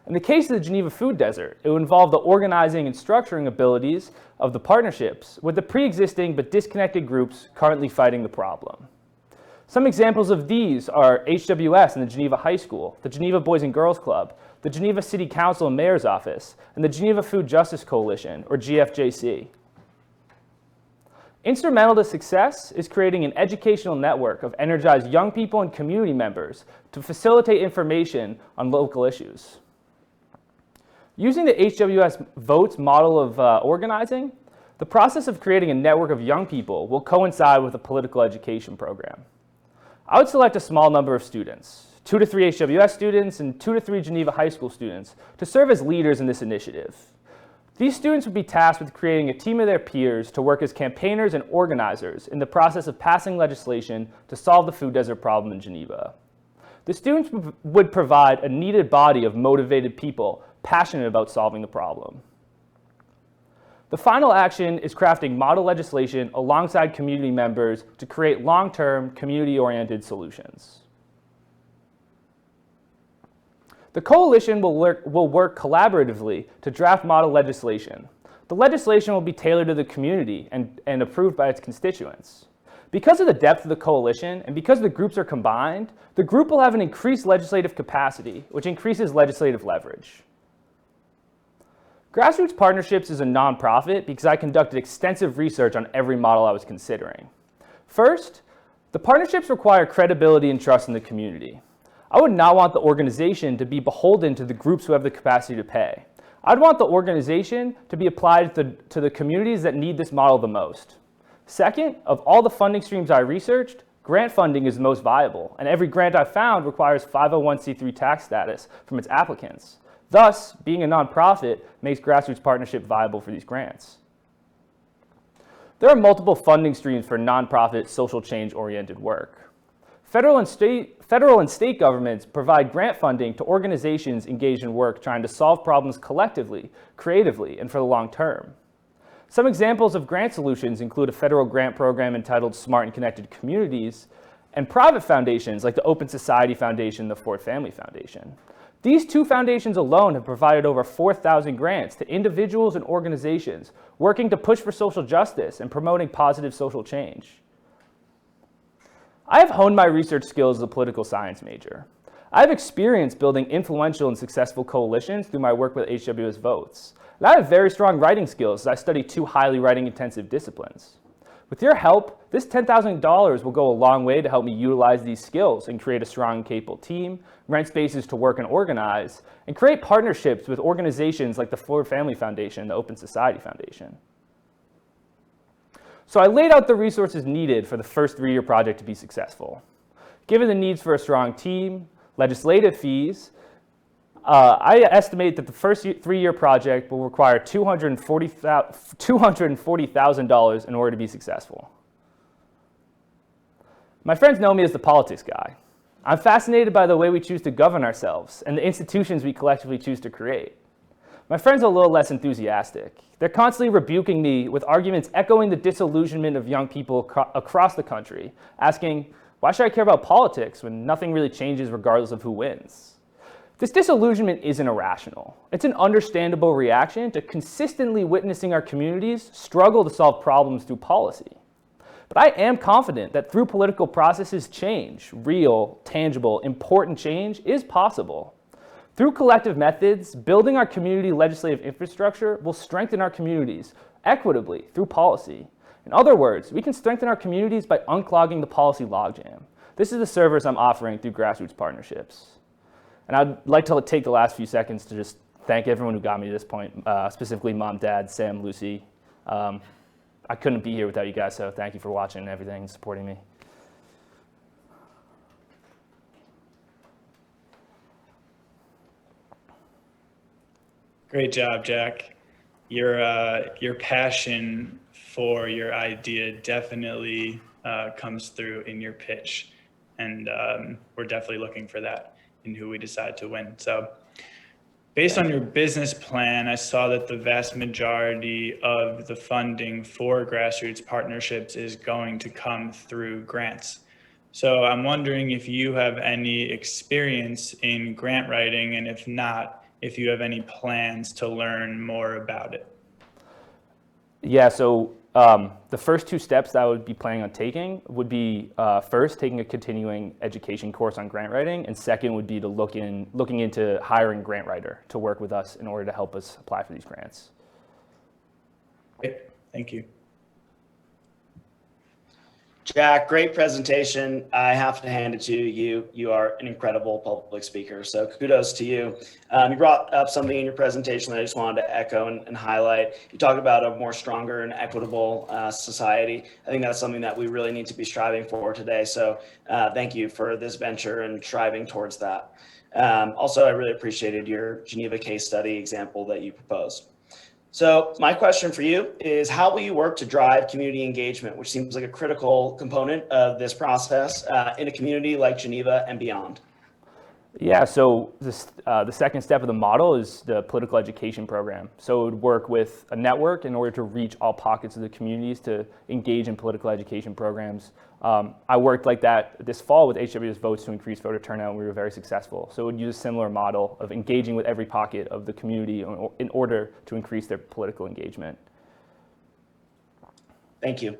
In the case of the Geneva Food Desert, it would involve the organizing and structuring abilities of the partnerships with the pre-existing but disconnected groups currently fighting the problem. Some examples of these are HWS and the Geneva High School, the Geneva Boys and Girls Club, the Geneva City Council and Mayor's Office, and the Geneva Food Justice Coalition, or GFJC. Instrumental to success is creating an educational network of energized young people and community members to facilitate information on local issues. Using the HWS Votes model of organizing, the process of creating a network of young people will coincide with a political education program. I would select a small number of students, 2 to 3 HWS students and 2 to 3 Geneva High School students, to serve as leaders in this initiative. These students would be tasked with creating a team of their peers to work as campaigners and organizers in the process of passing legislation to solve the food desert problem in Geneva. The students would provide a needed body of motivated people passionate about solving the problem. The final action is crafting model legislation alongside community members to create long-term, community-oriented solutions. The coalition will work collaboratively to draft model legislation. The legislation will be tailored to the community and approved by its constituents. Because of the depth of the coalition and because the groups are combined, the group will have an increased legislative capacity, which increases legislative leverage. Grassroots Partnerships is a nonprofit because I conducted extensive research on every model I was considering. First, the partnerships require credibility and trust in the community. I would not want the organization to be beholden to the groups who have the capacity to pay. I'd want the organization to be applied to the communities that need this model the most. Second, of all the funding streams I researched, grant funding is the most viable, and every grant I found requires 501c3 tax status from its applicants. Thus, being a nonprofit makes Grassroots Partnership viable for these grants. There are multiple funding streams for nonprofit social change-oriented work. Federal and state governments provide grant funding to organizations engaged in work trying to solve problems collectively, creatively, and for the long term. Some examples of grant solutions include a federal grant program entitled Smart and Connected Communities, and private foundations like the Open Society Foundation and the Ford Family Foundation. These two foundations alone have provided over 4,000 grants to individuals and organizations working to push for social justice and promoting positive social change. I have honed my research skills as a political science major. I have experience building influential and successful coalitions through my work with HWS Votes. And I have very strong writing skills as I study 2 highly writing-intensive disciplines. With your help, this $10,000 will go a long way to help me utilize these skills and create a strong and capable team, rent spaces to work and organize, and create partnerships with organizations like the Ford Family Foundation and the Open Society Foundation. So I laid out the resources needed for the first 3-year project to be successful. Given the needs for a strong team, legislative fees, I estimate that the first 3-year project will require $240,000 in order to be successful. My friends know me as the politics guy. I'm fascinated by the way we choose to govern ourselves and the institutions we collectively choose to create. My friends are a little less enthusiastic. They're constantly rebuking me with arguments echoing the disillusionment of young people across the country, asking, why should I care about politics when nothing really changes regardless of who wins? This disillusionment isn't irrational. It's an understandable reaction to consistently witnessing our communities struggle to solve problems through policy. But I am confident that through political processes, change, real, tangible, important change, is possible. Through collective methods, building our community legislative infrastructure will strengthen our communities equitably through policy. In other words, we can strengthen our communities by unclogging the policy logjam. This is the service I'm offering through grassroots partnerships. And I'd like to take the last few seconds to just thank everyone who got me to this point, specifically Mom, Dad, Sam, Lucy. I couldn't be here without you guys, so thank you for watching and everything and supporting me. Great job, Jack. Your passion for your idea definitely comes through in your pitch, and we're definitely looking for that in who we decide to win. So based on your business plan, I saw that the vast majority of the funding for grassroots partnerships is going to come through grants. So I'm wondering if you have any experience in grant writing, and if not, if you have any plans to learn more about it. Yeah, so the first two steps that I would be planning on taking would be first, taking a continuing education course on grant writing, and second would be to looking into hiring a grant writer to work with us in order to help us apply for these grants. Great, thank you. Jack, great presentation. I have to hand it to you. You are an incredible public speaker, so kudos to you. You brought up something in your presentation that I just wanted to echo and highlight. You talked about a more stronger and equitable society. I think that's something that we really need to be striving for today. So thank you for this venture and striving towards that. Also, I really appreciated your Geneva case study example that you proposed. So my question for you is, how will you work to drive community engagement, which seems like a critical component of this process in a community like Geneva and beyond? Yeah, so the second step of the model is the political education program. So it would work with a network in order to reach all pockets of the communities to engage in political education programs. I worked like that this fall with HWS Votes to increase voter turnout, and we were very successful. So it would use a similar model of engaging with every pocket of the community in order to increase their political engagement. Thank you.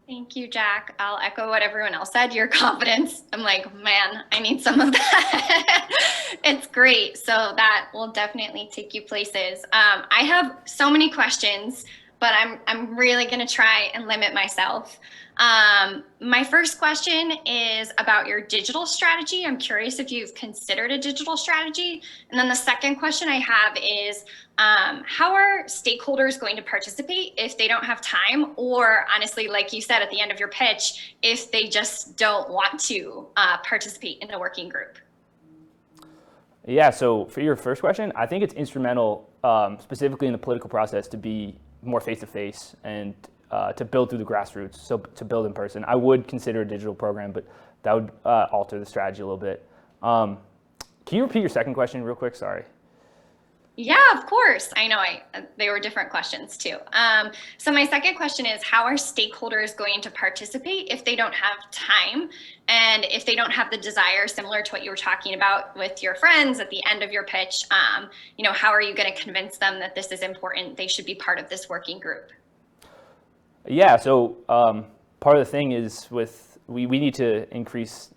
Thank you, Jack. I'll echo what everyone else said. Your confidence. I'm like, man, I need some of that. It's great. So that will definitely take you places. I have so many questions, but I'm really going to try and limit myself. My first question is about your digital strategy. I'm curious if you've considered a digital strategy. And then the second question I have is, how are stakeholders going to participate if they don't have time, or honestly, like you said at the end of your pitch, if they just don't want to participate in a working group? Yeah, so for your first question, I think it's instrumental, specifically in the political process, to be more face-to-face and to build through the grassroots, so to build in person. I would consider a digital program, but that would alter the strategy a little bit. Can you repeat your second question real quick? Sorry. Yeah, of course. I know they were different questions too. So my second question is, how are stakeholders going to participate if they don't have time and if they don't have the desire, similar to what you were talking about with your friends at the end of your pitch? How are you going to convince them that this is important? They should be part of this working group. Yeah, so part of the thing is we need to increase,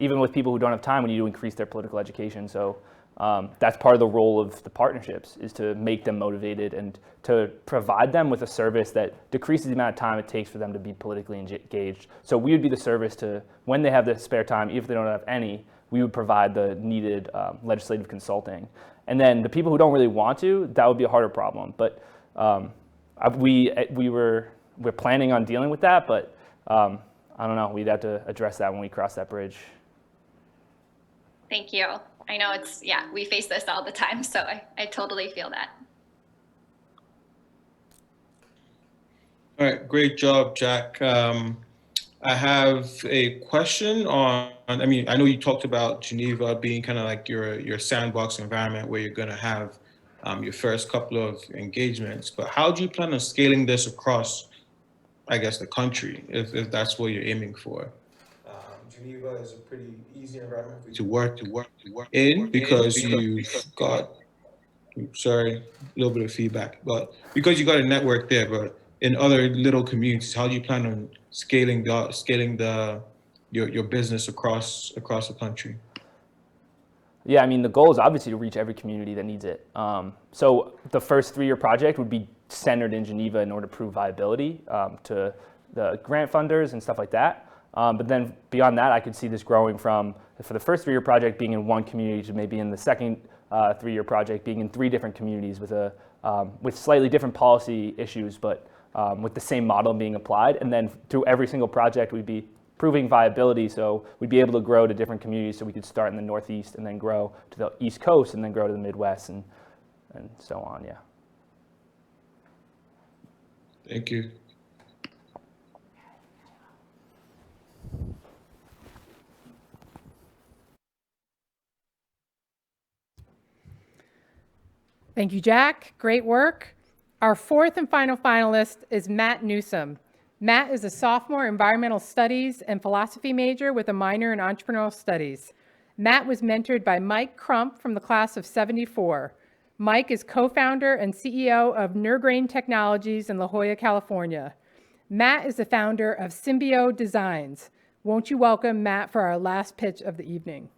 even with people who don't have time, we need to increase their political education. So that's part of the role of the partnerships, is to make them motivated and to provide them with a service that decreases the amount of time it takes for them to be politically engaged. So we would be the service to, when they have the spare time, even if they don't have any, we would provide the needed legislative consulting. And then the people who don't really want to, that would be a harder problem. But we're planning on dealing with that, but I don't know, we'd have to address that when we cross that bridge. Thank you. I know we face this all the time, so I totally feel that. All right, great job, Jack. I have a question on, I mean, I know you talked about Geneva being kind of like your sandbox environment where you're going to have your first couple of engagements, but how do you plan on scaling this across, I guess, the country, if that's what you're aiming for? Geneva is a pretty easy environment for you to work in because you've got, sorry, a little bit of feedback, but because you got a network there, but in other little communities, how do you plan on scaling your business across the country? Yeah, I mean, the goal is obviously to reach every community that needs it. So the first 3-year project would be centered in Geneva in order to prove viability to the grant funders and stuff like that. But then beyond that, I could see this growing from, for the first 3-year project, being in one community to maybe in the second 3-year project being in 3 different communities with slightly different policy issues, but with the same model being applied. And then through every single project, we'd be proving viability, so we'd be able to grow to different communities, so we could start in the Northeast and then grow to the East Coast and then grow to the Midwest and so on, yeah. Thank you. Thank you, Jack. Great work. Our 4th and final finalist is Matt Newsom. Matt is a sophomore environmental studies and philosophy major with a minor in entrepreneurial studies. Matt was mentored by Mike Crump from the class of '74. Mike is co-founder and CEO of Nurgrain Technologies in La Jolla, California. Matt is the founder of Symbio Designs. Won't you welcome Matt for our last pitch of the evening?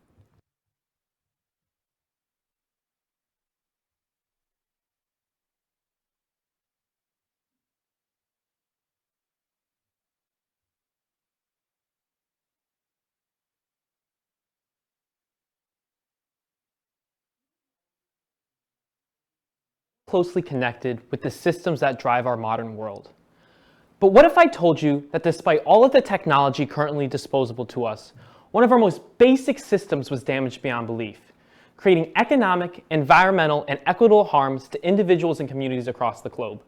Closely connected with the systems that drive our modern world. But what if I told you that despite all of the technology currently disposable to us, one of our most basic systems was damaged beyond belief, creating economic, environmental, and equitable harms to individuals and communities across the globe?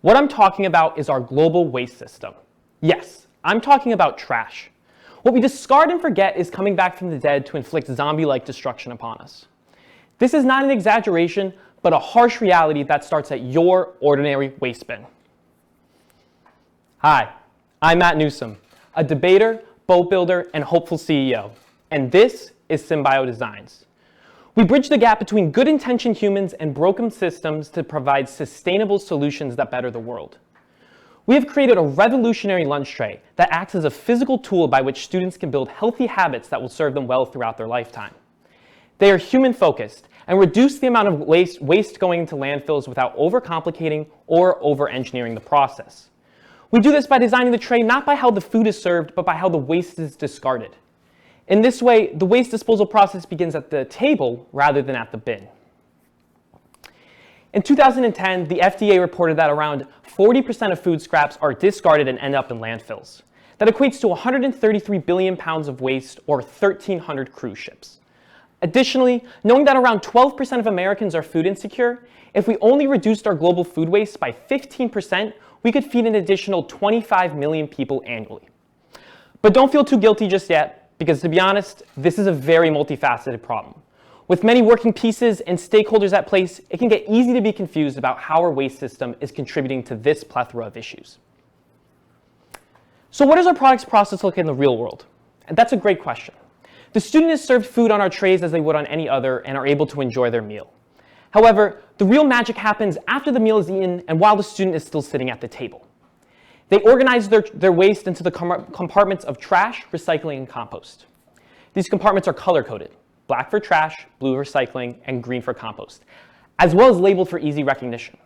What I'm talking about is our global waste system. Yes, I'm talking about trash. What we discard and forget is coming back from the dead to inflict zombie-like destruction upon us. This is not an exaggeration, but a harsh reality that starts at your ordinary waste bin. Hi, I'm Matt Newsom, a debater, boat builder, and hopeful CEO, and this is Symbio Designs. We bridge the gap between good-intentioned humans and broken systems to provide sustainable solutions that better the world. We have created a revolutionary lunch tray that acts as a physical tool by which students can build healthy habits that will serve them well throughout their lifetime. They are human-focused and reduce the amount of waste going into landfills without overcomplicating or over-engineering the process. We do this by designing the tray not by how the food is served, but by how the waste is discarded. In this way, the waste disposal process begins at the table rather than at the bin. In 2010, the FDA reported that around 40% of food scraps are discarded and end up in landfills. That equates to 133 billion pounds of waste, or 1,300 cruise ships. Additionally, knowing that around 12% of Americans are food insecure, if we only reduced our global food waste by 15%, we could feed an additional 25 million people annually. But don't feel too guilty just yet, because to be honest, this is a very multifaceted problem. With many working pieces and stakeholders at play, it can get easy to be confused about how our waste system is contributing to this plethora of issues. So what does our product's process look like in the real world? And that's a great question. The student is served food on our trays as they would on any other and are able to enjoy their meal. However, the real magic happens after the meal is eaten and while the student is still sitting at the table. They organize their waste into the compartments of trash, recycling, and compost. These compartments are color-coded, black for trash, blue for recycling, and green for compost, as well as labeled for easy recognition.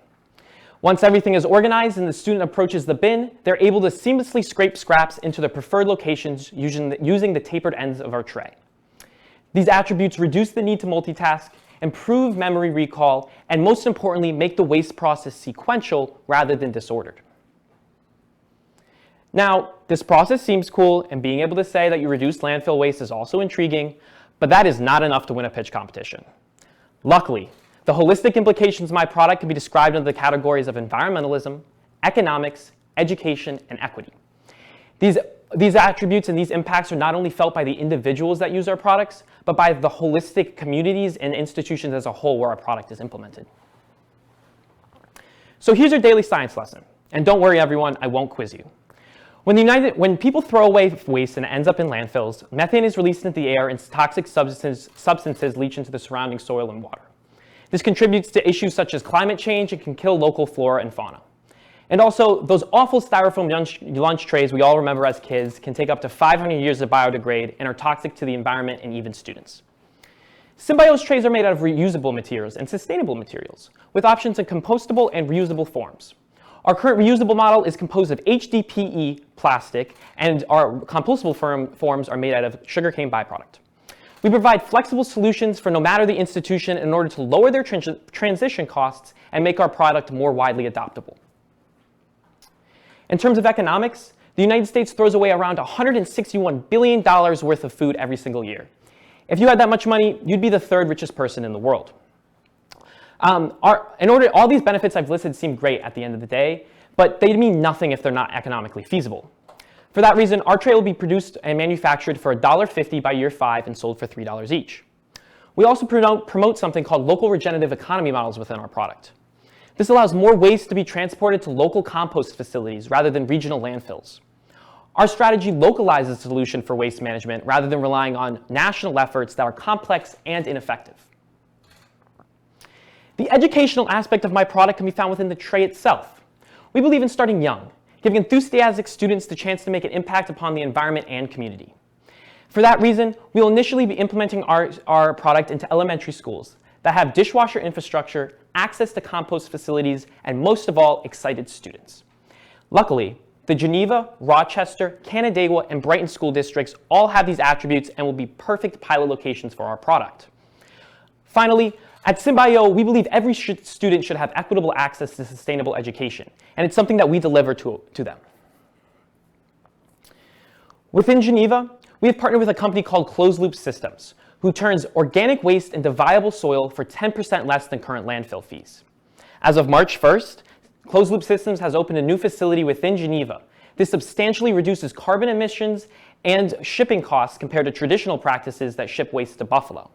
Once everything is organized and the student approaches the bin, they're able to seamlessly scrape scraps into their preferred locations using the tapered ends of our tray. These attributes reduce the need to multitask, improve memory recall, and most importantly, make the waste process sequential rather than disordered. Now, this process seems cool, and being able to say that you reduce landfill waste is also intriguing, but that is not enough to win a pitch competition. Luckily, the holistic implications of my product can be described under the categories of environmentalism, economics, education, and equity. These attributes and these impacts are not only felt by the individuals that use our products, but by the holistic communities and institutions as a whole where our product is implemented. So here's your daily science lesson. And don't worry, everyone, I won't quiz you. When people throw away waste and it ends up in landfills, methane is released into the air and toxic substances leach into the surrounding soil and water. This contributes to issues such as climate change and can kill local flora and fauna. And also, those awful styrofoam lunch trays we all remember as kids can take up to 500 years to biodegrade and are toxic to the environment and even students. Symbio's trays are made out of reusable materials and sustainable materials, with options in compostable and reusable forms. Our current reusable model is composed of HDPE plastic, and our compostable forms are made out of sugarcane byproduct. We provide flexible solutions for no matter the institution in order to lower their transition costs and make our product more widely adoptable. In terms of economics, the United States throws away around $161 billion worth of food every single year. If you had that much money, you'd be the third richest person in the world. All these benefits I've listed seem great at the end of the day, but they mean nothing if they're not economically feasible. For that reason, our tray will be produced and manufactured for $1.50 by year 5 and sold for $3 each. We also promote something called local regenerative economy models within our product. This allows more waste to be transported to local compost facilities rather than regional landfills. Our strategy localizes the solution for waste management rather than relying on national efforts that are complex and ineffective. The educational aspect of my product can be found within the tray itself. We believe in starting young, giving enthusiastic students the chance to make an impact upon the environment and community. For that reason, we will initially be implementing our product into elementary schools that have dishwasher infrastructure, access to compost facilities, and most of all, excited students. Luckily, the Geneva, Rochester, Canandaigua, and Brighton school districts all have these attributes and will be perfect pilot locations for our product. Finally, at Symbio, we believe every student should have equitable access to sustainable education, and it's something that we deliver to them. Within Geneva, we have partnered with a company called Closed Loop Systems, who turns organic waste into viable soil for 10% less than current landfill fees. As of March 1st, Closed Loop Systems has opened a new facility within Geneva. This substantially reduces carbon emissions and shipping costs compared to traditional practices that ship waste to Buffalo.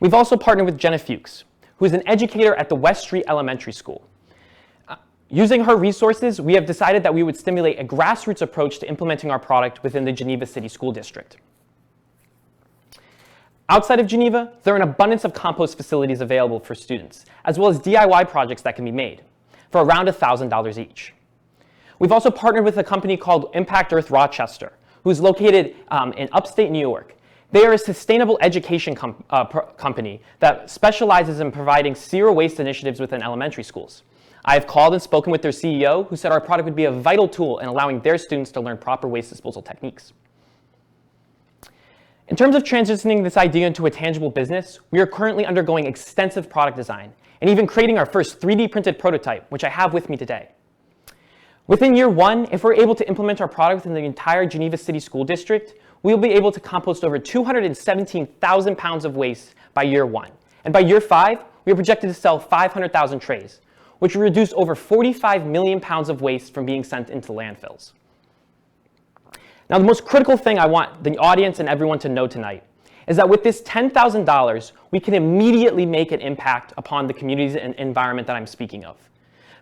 We've also partnered with Jenna Fuchs, who is an educator at the West Street Elementary School. Using her resources, we have decided that we would stimulate a grassroots approach to implementing our product within the Geneva City School District. Outside of Geneva, there are an abundance of compost facilities available for students, as well as DIY projects that can be made for around $1,000 each. We've also partnered with a company called Impact Earth Rochester, who's located in upstate New York. They are a sustainable education company that specializes in providing zero waste initiatives within elementary schools. I have called and spoken with their CEO, who said our product would be a vital tool in allowing their students to learn proper waste disposal techniques. In terms of transitioning this idea into a tangible business, we are currently undergoing extensive product design and even creating our first 3D printed prototype, which I have with me today. Within year 1, if we're able to implement our product within the entire Geneva City School District, we'll be able to compost over 217,000 pounds of waste by year 1. And by year 5, we are projected to sell 500,000 trays, which will reduce over 45 million pounds of waste from being sent into landfills. Now, the most critical thing I want the audience and everyone to know tonight is that with this $10,000, we can immediately make an impact upon the communities and environment that I'm speaking of.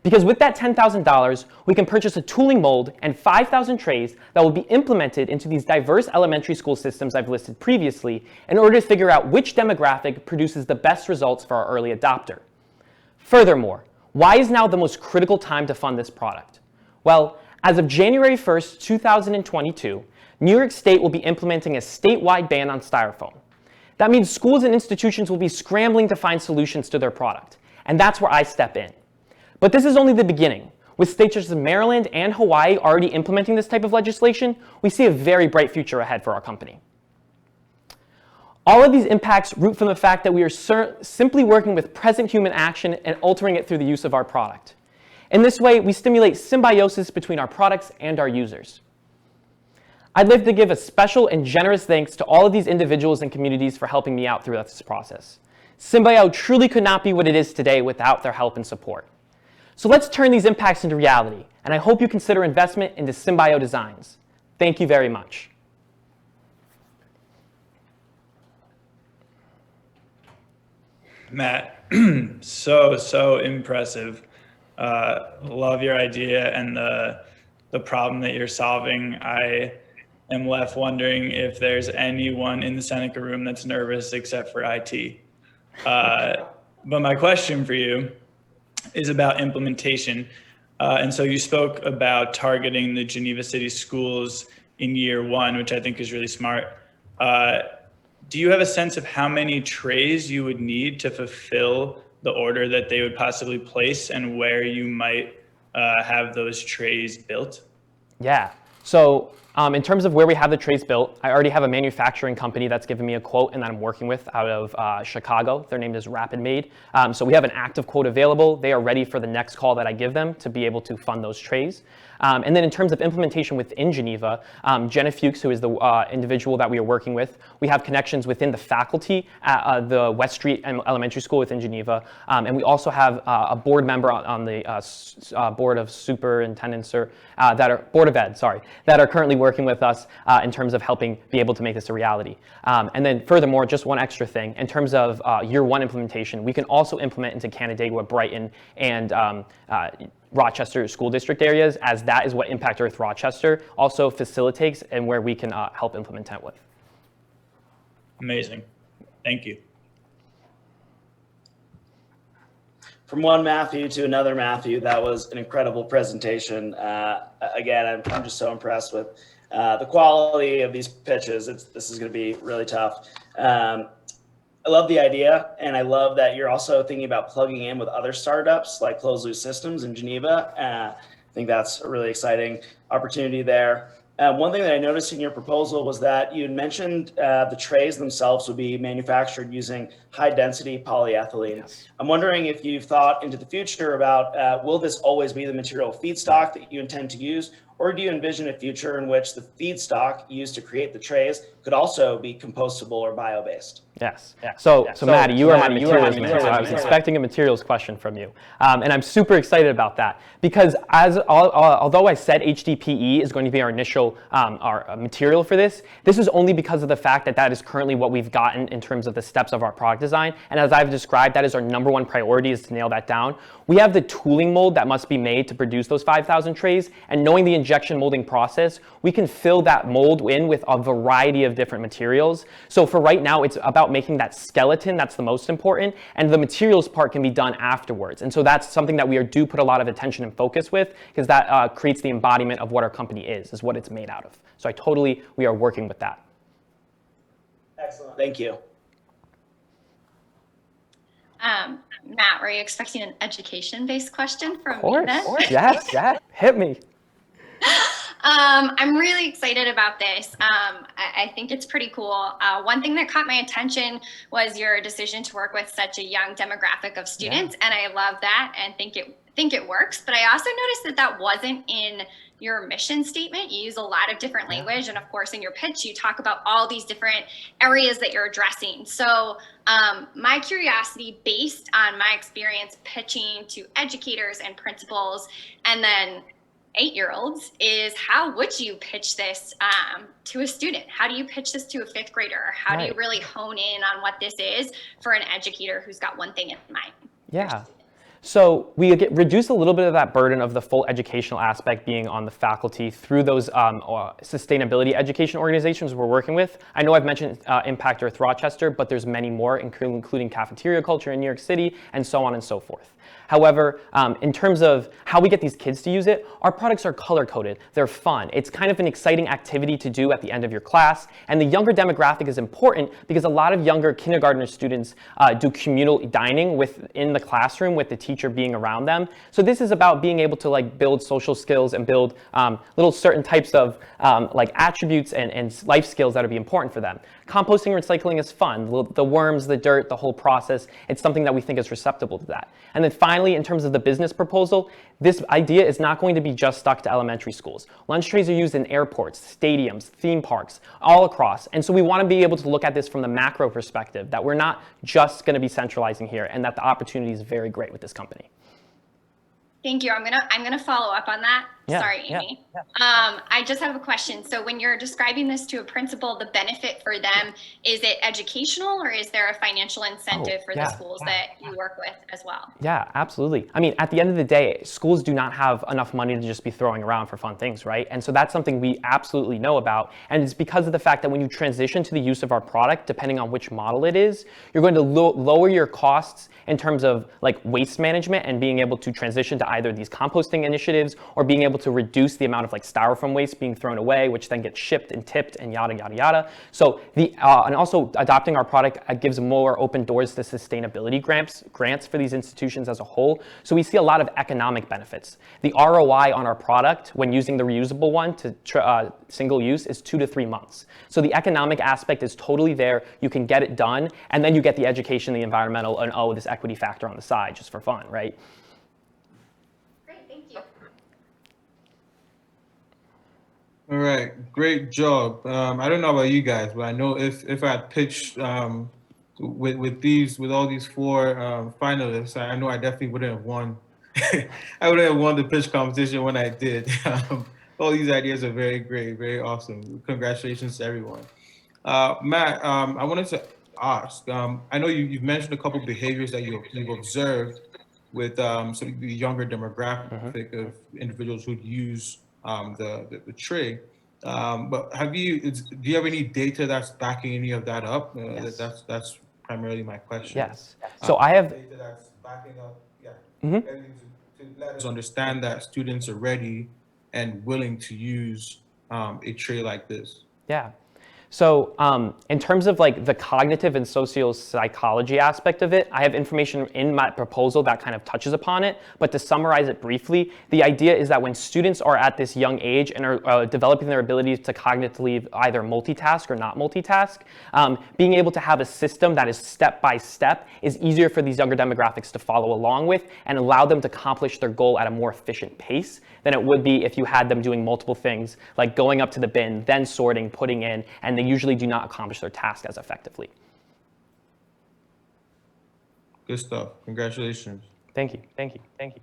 Because with that $10,000, we can purchase a tooling mold and 5,000 trays that will be implemented into these diverse elementary school systems I've listed previously in order to figure out which demographic produces the best results for our early adopter. Furthermore, why is now the most critical time to fund this product? Well, as of January 1st, 2022, New York State will be implementing a statewide ban on styrofoam. That means schools and institutions will be scrambling to find solutions to their product, and that's where I step in. But this is only the beginning. With states such as Maryland and Hawaii already implementing this type of legislation, we see a very bright future ahead for our company. All of these impacts root from the fact that we are simply working with present human action and altering it through the use of our product. In this way, we stimulate symbiosis between our products and our users. I'd like to give a special and generous thanks to all of these individuals and communities for helping me out throughout this process. Symbio truly could not be what it is today without their help and support. So let's turn these impacts into reality, and I hope you consider investment into Symbio Designs. Thank you very much. Matt, so impressive. Love your idea and the problem that you're solving. I am left wondering if there's anyone in the Seneca room that's nervous except for IT. But my question for you is about implementation. And so you spoke about targeting the Geneva City schools in year one, which I think is really smart. Do you have a sense of how many trays you would need to fulfill the order that they would possibly place and where you might have those trays built? Yeah. So in terms of where we have the trays built, I already have a manufacturing company that's given me a quote and that I'm working with out of Chicago. Their name is Rapid Made. So we have an active quote available. They are ready for the next call that I give them to be able to fund those trays. And then in terms of implementation within Geneva, Jenna Fuchs, who is the individual that we are working with, we have connections within the faculty at the West Street Elementary School within Geneva. And we also have a board member on the Board of Superintendents, or Board of Ed, sorry, that are currently working with us in terms of helping be able to make this a reality. And then furthermore, just one extra thing, in terms of year one implementation, we can also implement into Canandaigua, Brighton, and Rochester school district areas, as that is what Impact Earth Rochester also facilitates and where we can help implement it with. Amazing. Thank you. From one Matthew to another Matthew, that was an incredible presentation. Again, I'm just so impressed with the quality of these pitches. This is going to be really tough. I love the idea, and I love that you're also thinking about plugging in with other startups like Closed Loop Systems in Geneva. I think that's a really exciting opportunity there. One thing that I noticed in your proposal was that you had mentioned the trays themselves would be manufactured using high-density polyethylene. Yes. I'm wondering if you've thought into the future about will this always be the material feedstock that you intend to use, or do you envision a future in which the feedstock used to create the trays could also be compostable or bio-based? Yes. So Maddie, you are my materials man. So I was expecting a materials question from you. And I'm super excited about that because although I said HDPE is going to be our initial our material for this is only because of the fact that is currently what we've gotten in terms of the steps of our product design. And as I've described, that is our number one priority, is to nail that down. We have the tooling mold that must be made to produce those 5,000 trays, and knowing the injection molding process, we can fill that mold in with a variety of different materials. So for right now, it's about making that skeleton that's the most important, and the materials part can be done afterwards. And so that's something that we do put a lot of attention and focus with, because that creates the embodiment of what our company is what it's made out of. So we are working with that. Excellent. Thank you. Matt, were you expecting an education-based question from me then? Yes, hit me. I'm really excited about this. I think it's pretty cool. One thing that caught my attention was your decision to work with such a young demographic of students, and I love that and think it works. But I also noticed that wasn't in your mission statement. You use a lot of different language, and of course in your pitch you talk about all these different areas that you're addressing. So my curiosity, based on my experience pitching to educators and principals and then 8-year-olds, is how would you pitch this to a student? How do you pitch this to a 5th grader? How do you really hone in on what this is for an educator who's got one thing in mind? Yeah. So we reduce a little bit of that burden of the full educational aspect being on the faculty through those sustainability education organizations we're working with. I know I've mentioned Impact Earth Rochester, but there's many more, including cafeteria culture in New York City, and so on and so forth. However, in terms of how we get these kids to use it, our products are color-coded. They're fun. It's kind of an exciting activity to do at the end of your class. And the younger demographic is important because a lot of younger kindergartner students do communal dining within the classroom with the teacher being around them. So this is about being able to build social skills and build little certain types of attributes and life skills that would be important for them. Composting and recycling is fun. The worms, the dirt, the whole process, it's something that we think is receptible to that. And then finally, in terms of the business proposal, this idea is not going to be just stuck to elementary schools. Lunch trays are used in airports, stadiums, theme parks, all across. And so we want to be able to look at this from the macro perspective, that we're not just going to be centralizing here, and that the opportunity is very great with this company. Thank you. I'm gonna follow up on that. Yeah, Sorry, yeah, Amy. I just have a question. So when you're describing this to a principal, the benefit for them, is it educational or is there a financial incentive for the schools that you work with as well? Yeah, absolutely. I mean, at the end of the day, schools do not have enough money to just be throwing around for fun things, right? And so that's something we absolutely know about. And it's because of the fact that when you transition to the use of our product, depending on which model it is, you're going to lower your costs in terms of like waste management and being able to transition to either these composting initiatives or being able to reduce the amount of like styrofoam waste being thrown away, which then gets shipped and tipped and yada, yada, yada. So and also adopting our product gives more open doors to sustainability grants for these institutions as a whole. So we see a lot of economic benefits. The ROI on our product when using the reusable one to single use is 2 to 3 months. So the economic aspect is totally there. You can get it done, and then you get the education, the environmental, and this equity factor on the side just for fun, right? Great, thank you. All right, great job. I don't know about you guys, but I know if I had pitched with all these 4 finalists, I know I definitely wouldn't have won. I wouldn't have won the pitch competition when I did. All these ideas are very great, very awesome. Congratulations to everyone. Matt, I wanted to ask. I know you've mentioned a couple behaviors that you've observed with sort of the younger demographic of individuals who use the tray. But do you have any data that's backing any of that up? Yes. That's primarily my question. Yes. So I have data that's backing up, everything to let us understand that students are ready and willing to use a tray like this. Yeah. So in terms of like the cognitive and sociopsychology aspect of it, I have information in my proposal that kind of touches upon it. But to summarize it briefly, the idea is that when students are at this young age and are developing their abilities to cognitively either multitask or not multitask, being able to have a system that is step by step is easier for these younger demographics to follow along with and allow them to accomplish their goal at a more efficient pace than it would be if you had them doing multiple things, like going up to the bin, then sorting, putting in, and they usually do not accomplish their task as effectively. Good stuff. Congratulations. Thank you. Thank you. Thank you.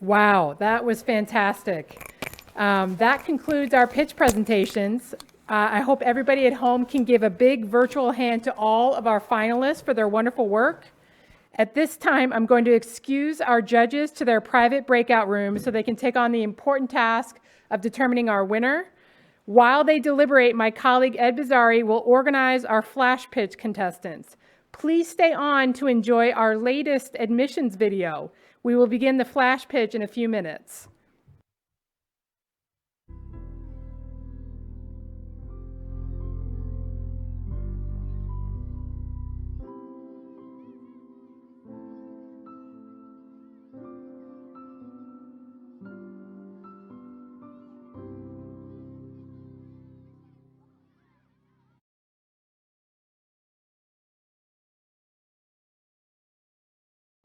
Wow, that was fantastic. That concludes our pitch presentations. I hope everybody at home can give a big virtual hand to all of our finalists for their wonderful work. At this time, I'm going to excuse our judges to their private breakout room so they can take on the important task of determining our winner. While they deliberate, my colleague Ed Bizzari will organize our flash pitch contestants. Please stay on to enjoy our latest admissions video. We will begin the flash pitch in a few minutes.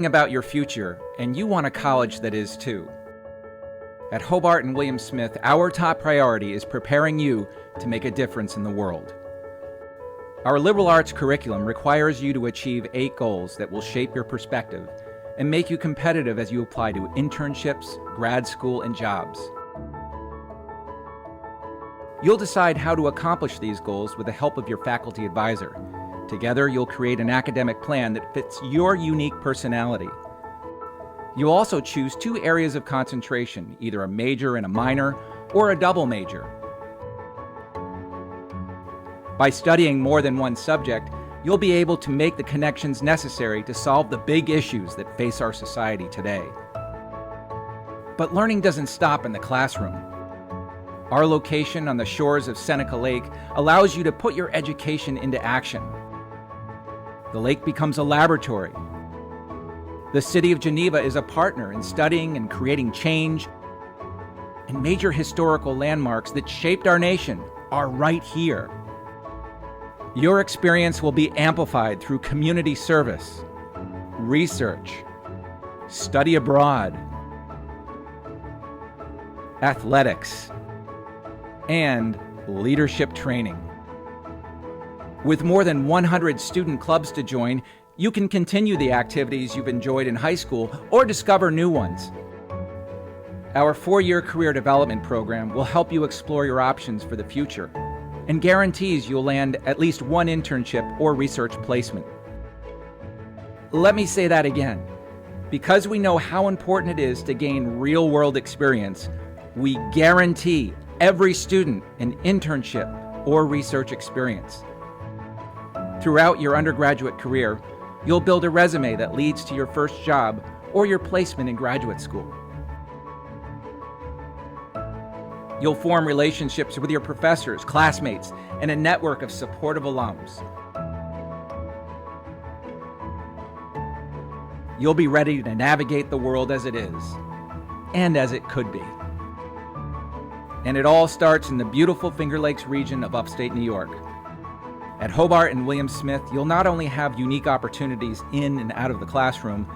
About your future, and you want a college that is too. At Hobart and William Smith, our top priority is preparing you to make a difference in the world. Our liberal arts curriculum requires you to achieve 8 goals that will shape your perspective and make you competitive as you apply to internships, grad school, and jobs. You'll decide how to accomplish these goals with the help of your faculty advisor. Together, you'll create an academic plan that fits your unique personality. You'll also choose 2 areas of concentration, either a major and a minor, or a double major. By studying more than one subject, you'll be able to make the connections necessary to solve the big issues that face our society today. But learning doesn't stop in the classroom. Our location on the shores of Seneca Lake allows you to put your education into action. The lake becomes a laboratory. The city of Geneva is a partner in studying and creating change. And major historical landmarks that shaped our nation are right here. Your experience will be amplified through community service, research, study abroad, athletics, and leadership training. With more than 100 student clubs to join, you can continue the activities you've enjoyed in high school or discover new ones. Our 4-year career development program will help you explore your options for the future and guarantees you'll land at least one internship or research placement. Let me say that again. Because we know how important it is to gain real-world experience, we guarantee every student an internship or research experience. Throughout your undergraduate career, you'll build a resume that leads to your first job or your placement in graduate school. You'll form relationships with your professors, classmates, and a network of supportive alums. You'll be ready to navigate the world as it is, and as it could be. And it all starts in the beautiful Finger Lakes region of upstate New York. At Hobart and William Smith, you'll not only have unique opportunities in and out of the classroom,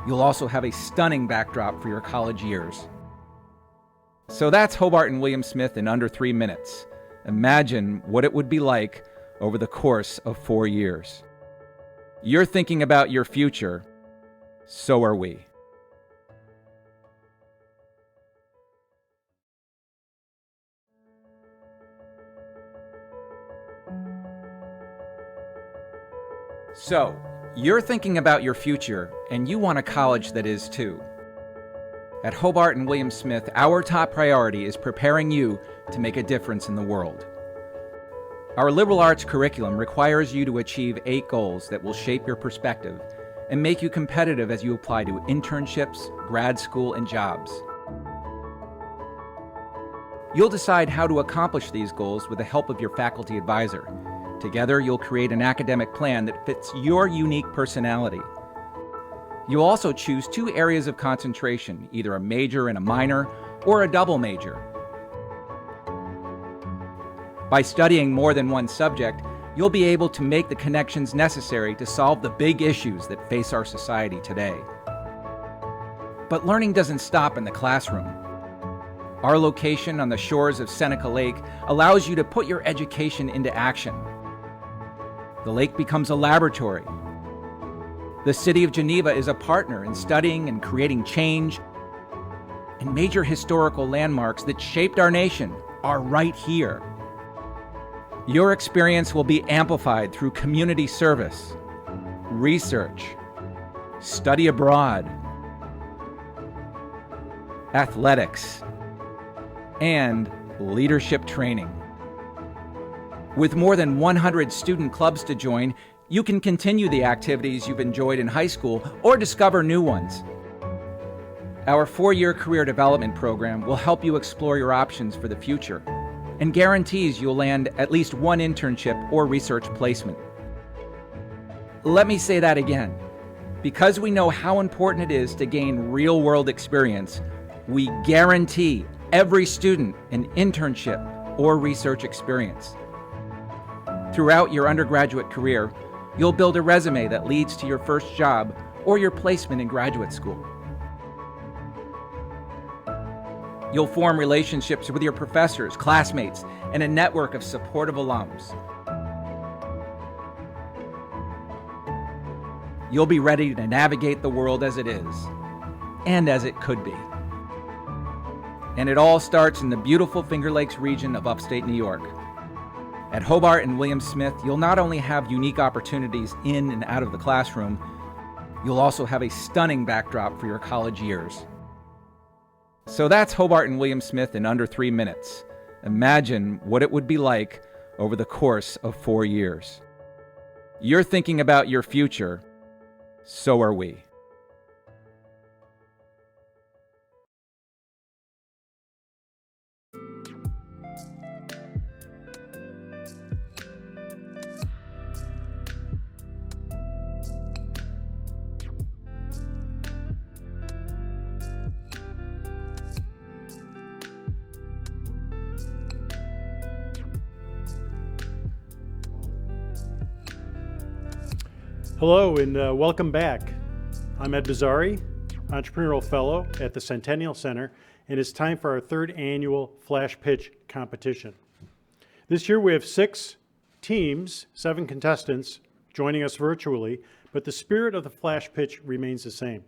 you'll also have a stunning backdrop for your college years. So that's Hobart and William Smith in under 3 minutes. Imagine what it would be like over the course of 4 years. You're thinking about your future, so are we. So, you're thinking about your future, and you want a college that is too. At Hobart and William Smith, our top priority is preparing you to make a difference in the world. Our liberal arts curriculum requires you to achieve 8 goals that will shape your perspective and make you competitive as you apply to internships, grad school, and jobs. You'll decide how to accomplish these goals with the help of your faculty advisor. Together, you'll create an academic plan that fits your unique personality. You'll also choose 2 areas of concentration, either a major and a minor, or a double major. By studying more than one subject, you'll be able to make the connections necessary to solve the big issues that face our society today. But learning doesn't stop in the classroom. Our location on the shores of Seneca Lake allows you to put your education into action. The lake becomes a laboratory. The city of Geneva is a partner in studying and creating change, and major historical landmarks that shaped our nation are right here. Your experience will be amplified through community service, research, study abroad, athletics, and leadership training. With more than 100 student clubs to join, you can continue the activities you've enjoyed in high school or discover new ones. Our 4-year career development program will help you explore your options for the future and guarantees you'll land at least one internship or research placement. Let me say that again. Because we know how important it is to gain real-world experience, we guarantee every student an internship or research experience. Throughout your undergraduate career, you'll build a resume that leads to your first job or your placement in graduate school. You'll form relationships with your professors, classmates, and a network of supportive alums. You'll be ready to navigate the world as it is, and as it could be. And it all starts in the beautiful Finger Lakes region of upstate New York. At Hobart and William Smith, you'll not only have unique opportunities in and out of the classroom, you'll also have a stunning backdrop for your college years. So that's Hobart and William Smith in under 3 minutes. Imagine what it would be like over the course of 4 years. You're thinking about your future, so are we. Hello and welcome back. I'm Ed Bizzari, Entrepreneurial Fellow at the Centennial Center, and it's time for our 3rd annual Flash Pitch competition. This year we have 6 teams, 7 contestants joining us virtually, but the spirit of the flash pitch remains the same.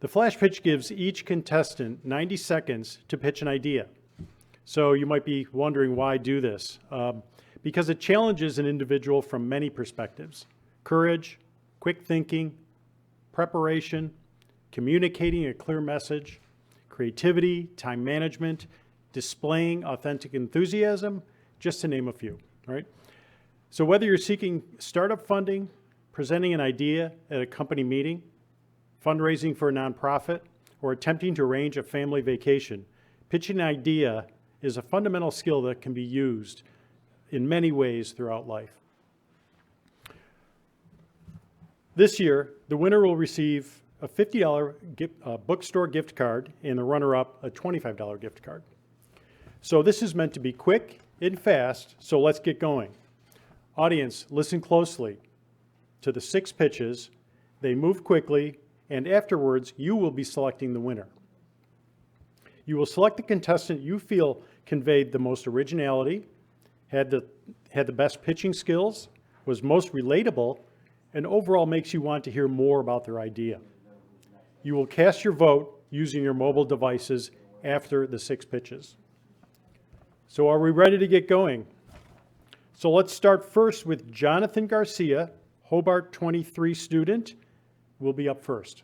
The flash pitch gives each contestant 90 seconds to pitch an idea. So you might be wondering why do this? Because it challenges an individual from many perspectives: courage, quick thinking, preparation, communicating a clear message, creativity, time management, displaying authentic enthusiasm, just to name a few, right? So whether you're seeking startup funding, presenting an idea at a company meeting, fundraising for a nonprofit, or attempting to arrange a family vacation, pitching an idea is a fundamental skill that can be used in many ways throughout life. This year, the winner will receive a $50 bookstore gift card and the runner-up a $25 gift card. So this is meant to be quick and fast, so let's get going. Audience, listen closely to the 6 pitches. They move quickly, and afterwards, you will be selecting the winner. You will select the contestant you feel conveyed the most originality, had the best pitching skills, was most relatable, and overall makes you want to hear more about their idea. You will cast your vote using your mobile devices after the 6 pitches. So are we ready to get going? So let's start first with Jonathan Garcia, Hobart 23 student, will be up first.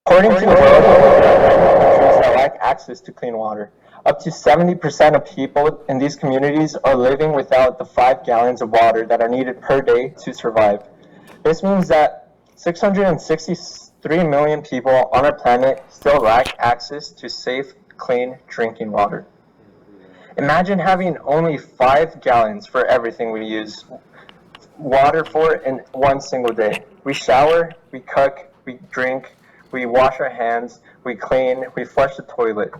According to the world, countries that lack access to clean water, up to 70% of people in these communities are living without the 5 gallons of water that are needed per day to survive. This means that 663 million people on our planet still lack access to safe, clean drinking water. Imagine having only 5 gallons for everything we use water for in one single day. We shower, we cook, we drink, we wash our hands, we clean, we flush the toilet.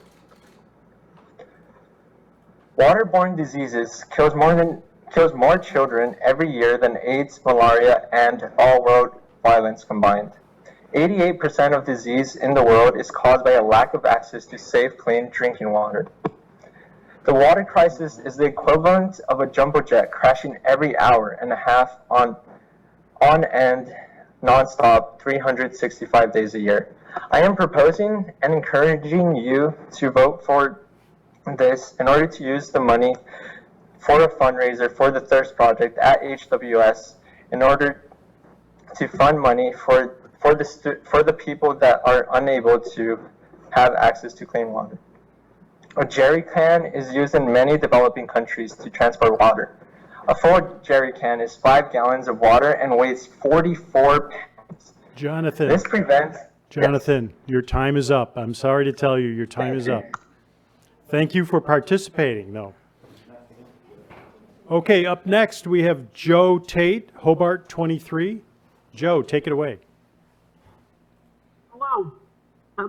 Waterborne diseases kills more children every year than AIDS, malaria, and all world violence combined. 88% of disease in the world is caused by a lack of access to safe, clean drinking water. The water crisis is the equivalent of a jumbo jet crashing every hour and a half on end, non-stop, 365 days a year. I am proposing and encouraging you to vote for this in order to use the money for a fundraiser for the Thirst Project at HWS in order to fund money for the people that are unable to have access to clean water. A jerry can is used in many developing countries to transport water. A full jerry can is 5 gallons of water and weighs 44 pounds. Jonathan. This prevents... Jonathan, your time is up. I'm sorry to tell you, your time is up. Thank you for participating, though. Okay, up next we have Joe Tate, Hobart 23. Joe, take it away. Hello,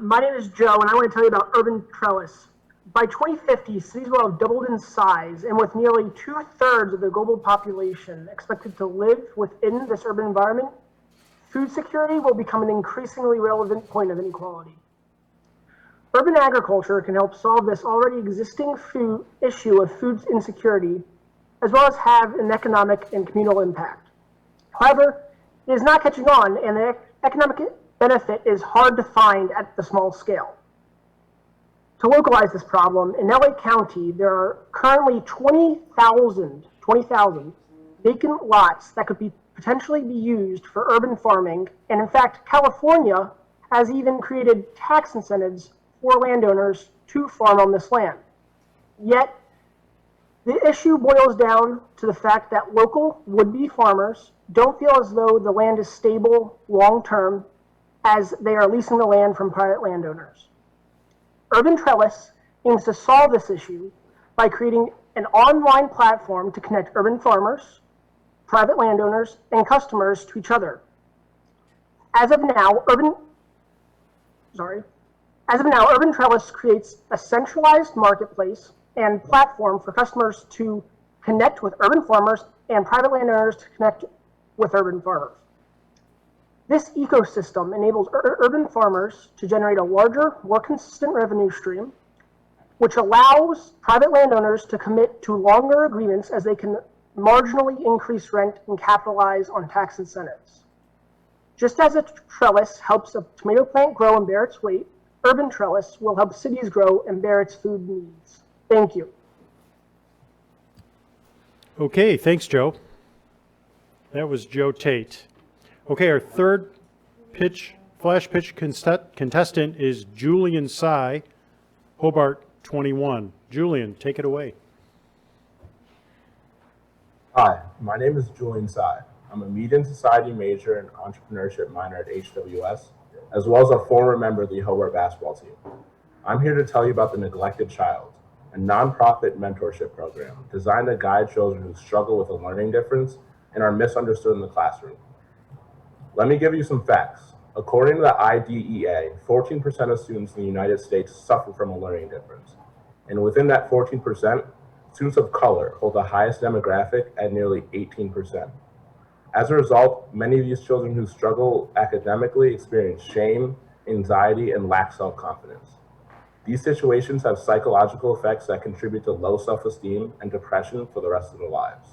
my name is Joe, and I want to tell you about urban trellis. By 2050, cities will have doubled in size, and with nearly 2/3 of the global population expected to live within this urban environment, food security will become an increasingly relevant point of inequality. Urban agriculture can help solve this already existing issue of food insecurity, as well as have an economic and communal impact. However, it is not catching on, and the economic benefit is hard to find at the small scale. To localize this problem, in LA County, there are currently 20,000 vacant lots that could potentially be used for urban farming, and in fact, California has even created tax incentives for landowners to farm on this land. Yet, the issue boils down to the fact that local would-be farmers don't feel as though the land is stable long-term as they are leasing the land from private landowners. Urban Trellis aims to solve this issue by creating an online platform to connect urban farmers, private landowners, and customers to each other. As of now, Urban Trellis creates a centralized marketplace and platform for customers to connect with urban farmers and private landowners to connect with urban farmers. This ecosystem enables urban farmers to generate a larger, more consistent revenue stream, which allows private landowners to commit to longer agreements as they can marginally increase rent and capitalize on tax incentives. Just as a trellis helps a tomato plant grow and bear its weight, Urban Trellis will help cities grow and bear its food needs. Thank you. Okay, thanks, Joe. That was Joe Tate. Okay, our third flash pitch contestant is Julian Sy, Hobart 21. Julian, take it away. Hi, my name is Julian Sy. I'm a Media and Society major and entrepreneurship minor at HWS, as well as a former member of the Hobart basketball team. I'm here to tell you about the Neglected Child, a nonprofit mentorship program designed to guide children who struggle with a learning difference and are misunderstood in the classroom. Let me give you some facts. According to the IDEA, 14% of students in the United States suffer from a learning difference. And within that 14%, students of color hold the highest demographic at nearly 18%. As a result, many of these children who struggle academically experience shame, anxiety, and lack self-confidence. These situations have psychological effects that contribute to low self-esteem and depression for the rest of their lives.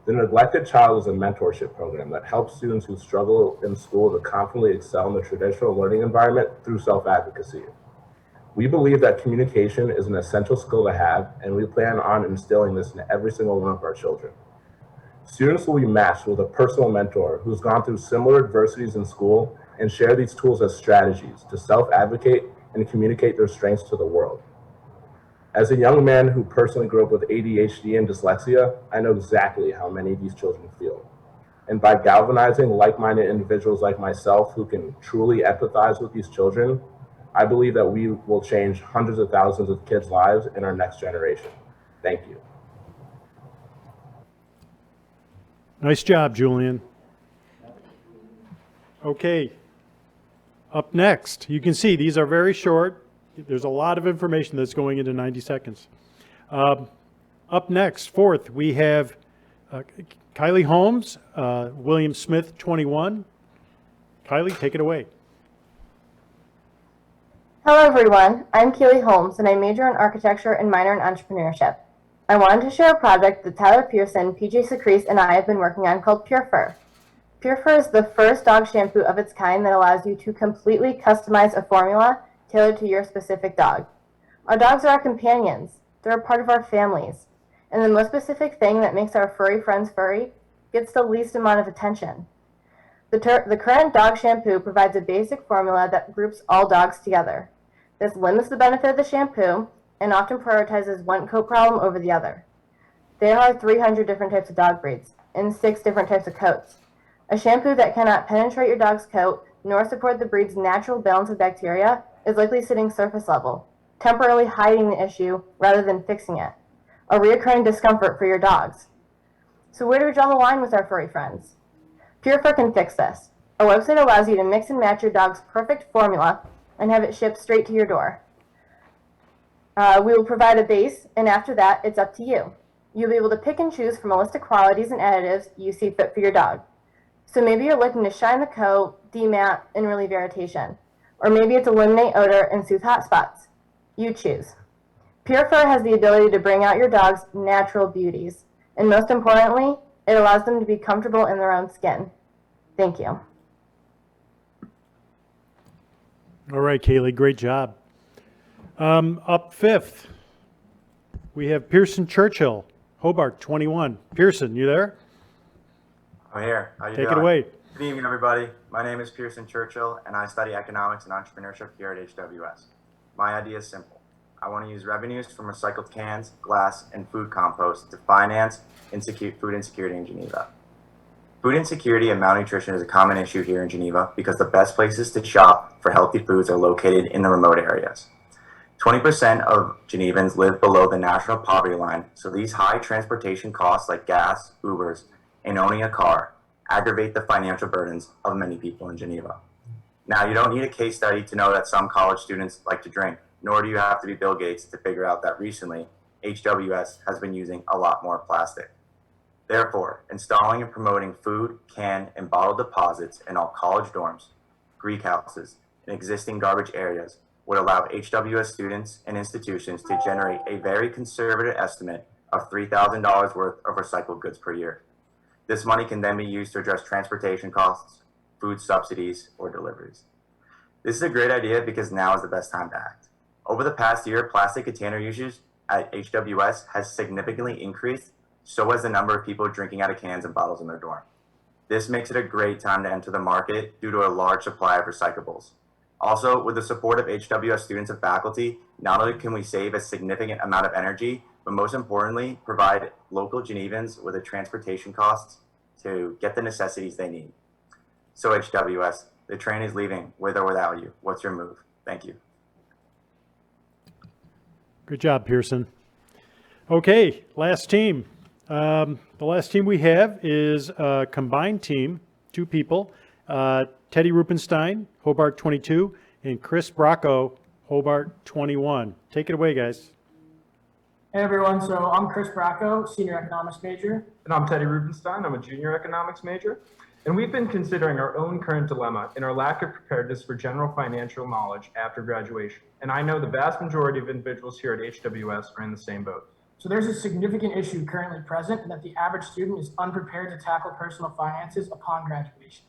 The Neglected Child is a mentorship program that helps students who struggle in school to confidently excel in the traditional learning environment through self-advocacy. We believe that communication is an essential skill to have, and we plan on instilling this in every single one of our children. Students will be matched with a personal mentor who's gone through similar adversities in school and share these tools as strategies to self-advocate and communicate their strengths to the world. As a young man who personally grew up with ADHD and dyslexia, I know exactly how many of these children feel. And by galvanizing like-minded individuals like myself who can truly empathize with these children, I believe that we will change hundreds of thousands of kids' lives in our next generation. Thank you. Nice job, Julian. Okay, up next, you can see these are very short. There's a lot of information that's going into 90 seconds. Up next, fourth, we have Kylie Holmes, William Smith, 21. Kylie, take it away. Hello everyone, I'm Keely Holmes and I major in architecture and minor in entrepreneurship. I wanted to share a project that Tyler Pearson, PJ Secrece, and I have been working on called Pure Fur. Pure Fur is the first dog shampoo of its kind that allows you to completely customize a formula tailored to your specific dog. Our dogs are our companions. They're a part of our families. And the most specific thing that makes our furry friends furry gets the least amount of attention. The current dog shampoo provides a basic formula that groups all dogs together. This limits the benefit of the shampoo and often prioritizes one coat problem over the other. There are 300 different types of dog breeds and 6 different types of coats. A shampoo that cannot penetrate your dog's coat nor support the breed's natural balance of bacteria is likely sitting surface level, temporarily hiding the issue rather than fixing it, a reoccurring discomfort for your dogs. So where do we draw the line with our furry friends? Pure Fur can fix this. Our website allows you to mix and match your dog's perfect formula and have it shipped straight to your door. We will provide a base, and after that, it's up to you. You'll be able to pick and choose from a list of qualities and additives you see fit for your dog. So maybe you're looking to shine the coat, demat, and relieve irritation. Or maybe it's eliminate odor and soothe hot spots. You choose. Pure Fur has the ability to bring out your dog's natural beauties. And most importantly, it allows them to be comfortable in their own skin. Thank you. All right, Kaylee, great job. Up fifth, we have Pearson Churchill, Hobart 21. Pearson, you there? I'm here. How you Take doing? it away. Good evening, everybody. My name is Pearson Churchill, and I study economics and entrepreneurship here at HWS. My idea is simple. I want to use revenues from recycled cans, glass, and food compost to finance food insecurity in Geneva. Food insecurity and malnutrition is a common issue here in Geneva because the best places to shop for healthy foods are located in the remote areas. 20% of Genevans live below the national poverty line, so these high transportation costs like gas, Ubers, and owning a car aggravate the financial burdens of many people in Geneva. Now, you don't need a case study to know that some college students like to drink, nor do you have to be Bill Gates to figure out that recently, HWS has been using a lot more plastic. Therefore, installing and promoting food, can, and bottle deposits in all college dorms, Greek houses, and existing garbage areas would allow HWS students and institutions to generate a very conservative estimate of $3,000 worth of recycled goods per year. This money can then be used to address transportation costs, food subsidies, or deliveries. This is a great idea because now is the best time to act. Over the past year, plastic container usage at HWS has significantly increased, so has the number of people drinking out of cans and bottles in their dorm. This makes it a great time to enter the market due to a large supply of recyclables. Also, with the support of HWS students and faculty, not only can we save a significant amount of energy, but most importantly, provide local Genevans with the transportation costs to get the necessities they need. So HWS, the train is leaving with or without you. What's your move? Thank you. Good job, Pearson. Okay, last team. The last team we have is a combined team, 2 people. Teddy Rupenstein, Hobart 22, and Chris Bracco, Hobart 21. Take it away, guys. Hey everyone, so I'm Chris Bracco, senior economics major. And I'm Teddy Rubenstein. I'm a junior economics major. And we've been considering our own current dilemma in our lack of preparedness for general financial knowledge after graduation. And I know the vast majority of individuals here at HWS are in the same boat. So there's a significant issue currently present in that the average student is unprepared to tackle personal finances upon graduation.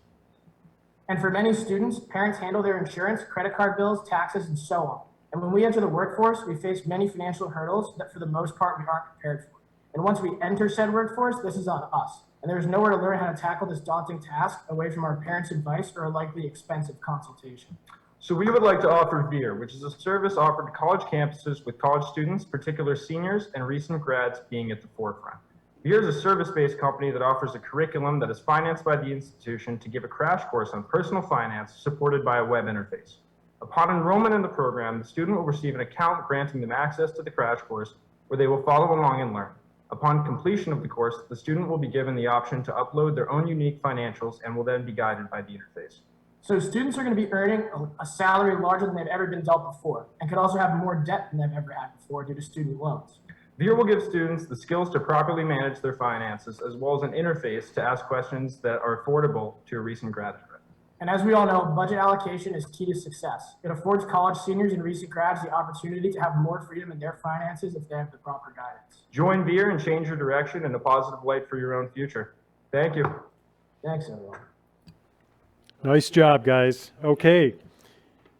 And for many students, parents handle their insurance, credit card bills, taxes, and so on. And when we enter the workforce, we face many financial hurdles that for the most part we aren't prepared for. And once we enter said workforce, this is on us. And there's nowhere to learn how to tackle this daunting task away from our parents' advice or a likely expensive consultation. So we would like to offer VEER, which is a service offered to college campuses with college students, particular seniors, and recent grads being at the forefront. VEER is a service-based company that offers a curriculum that is financed by the institution to give a crash course on personal finance supported by a web interface. Upon enrollment in the program, the student will receive an account granting them access to the crash course where they will follow along and learn. Upon completion of the course, the student will be given the option to upload their own unique financials and will then be guided by the interface. So students are going to be earning a salary larger than they've ever been dealt before, and could also have more debt than they've ever had before due to student loans. VEER will give students the skills to properly manage their finances, as well as an interface to ask questions that are affordable to a recent graduate. And as we all know, budget allocation is key to success. It affords college seniors and recent grads the opportunity to have more freedom in their finances if they have the proper guidance. Join VEER and change your direction in a positive light for your own future. Thank you. Thanks, everyone. Nice job, guys. Okay.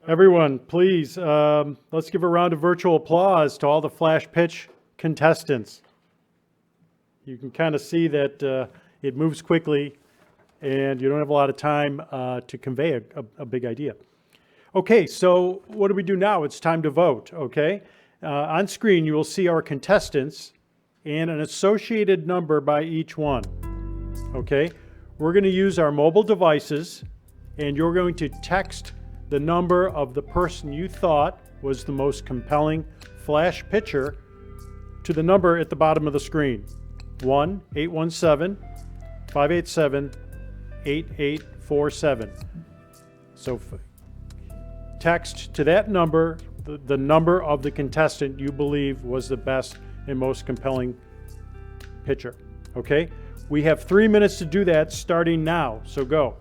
Everyone, please, let's give a round of virtual applause to all the flash pitch contestants. You can kind of see that it moves quickly and you don't have a lot of time to convey a big idea. Okay, so what do we do now? It's time to vote, okay? On screen, you will see our contestants and an associated number by each one, okay? We're going to use our mobile devices, and you're going to text the number of the person you thought was the most compelling flash picture to the number at the bottom of the screen, 1-817-587-8847. So text to that number the number of the contestant you believe was the best and most compelling picture, okay? We have 3 minutes to do that starting now, so go.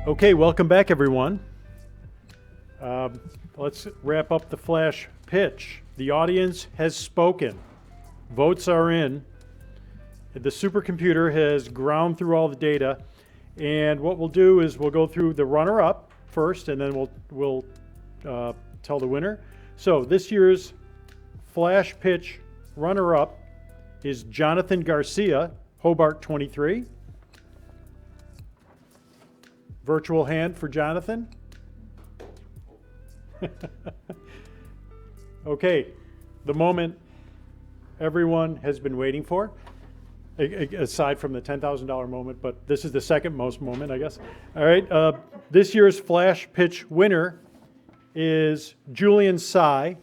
Okay, welcome back, everyone. Let's wrap up the flash pitch. The audience has spoken. Votes are in. The supercomputer has ground through all the data. And what we'll do is we'll go through the runner-up first, and then we'll tell the winner. So this year's flash pitch runner-up is Jonathan Garcia, Hobart 23. Virtual hand for Jonathan. Okay, the moment everyone has been waiting for, aside from the $10,000 moment, but this is the second most moment, I guess. All right, this year's flash pitch winner is Julian Sy,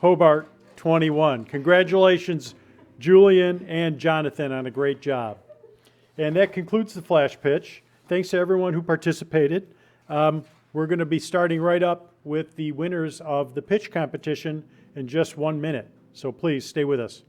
Hobart 21. Congratulations, Julian and Jonathan, on a great job. And that concludes the flash pitch. Thanks to everyone who participated. We're going to be starting right up with the winners of the pitch competition in just 1 minute. So please stay with us.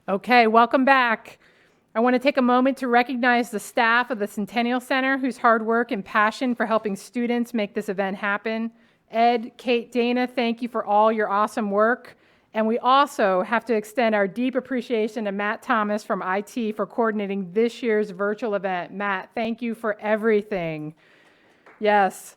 Okay, welcome back. I want to take a moment to recognize the staff of the Centennial Center, whose hard work and passion for helping students make this event happen. Ed, Kate, Dana, thank you for all your awesome work. And we also have to extend our deep appreciation to Matt Thomas from IT for coordinating this year's virtual event. Matt, thank you for everything. Yes.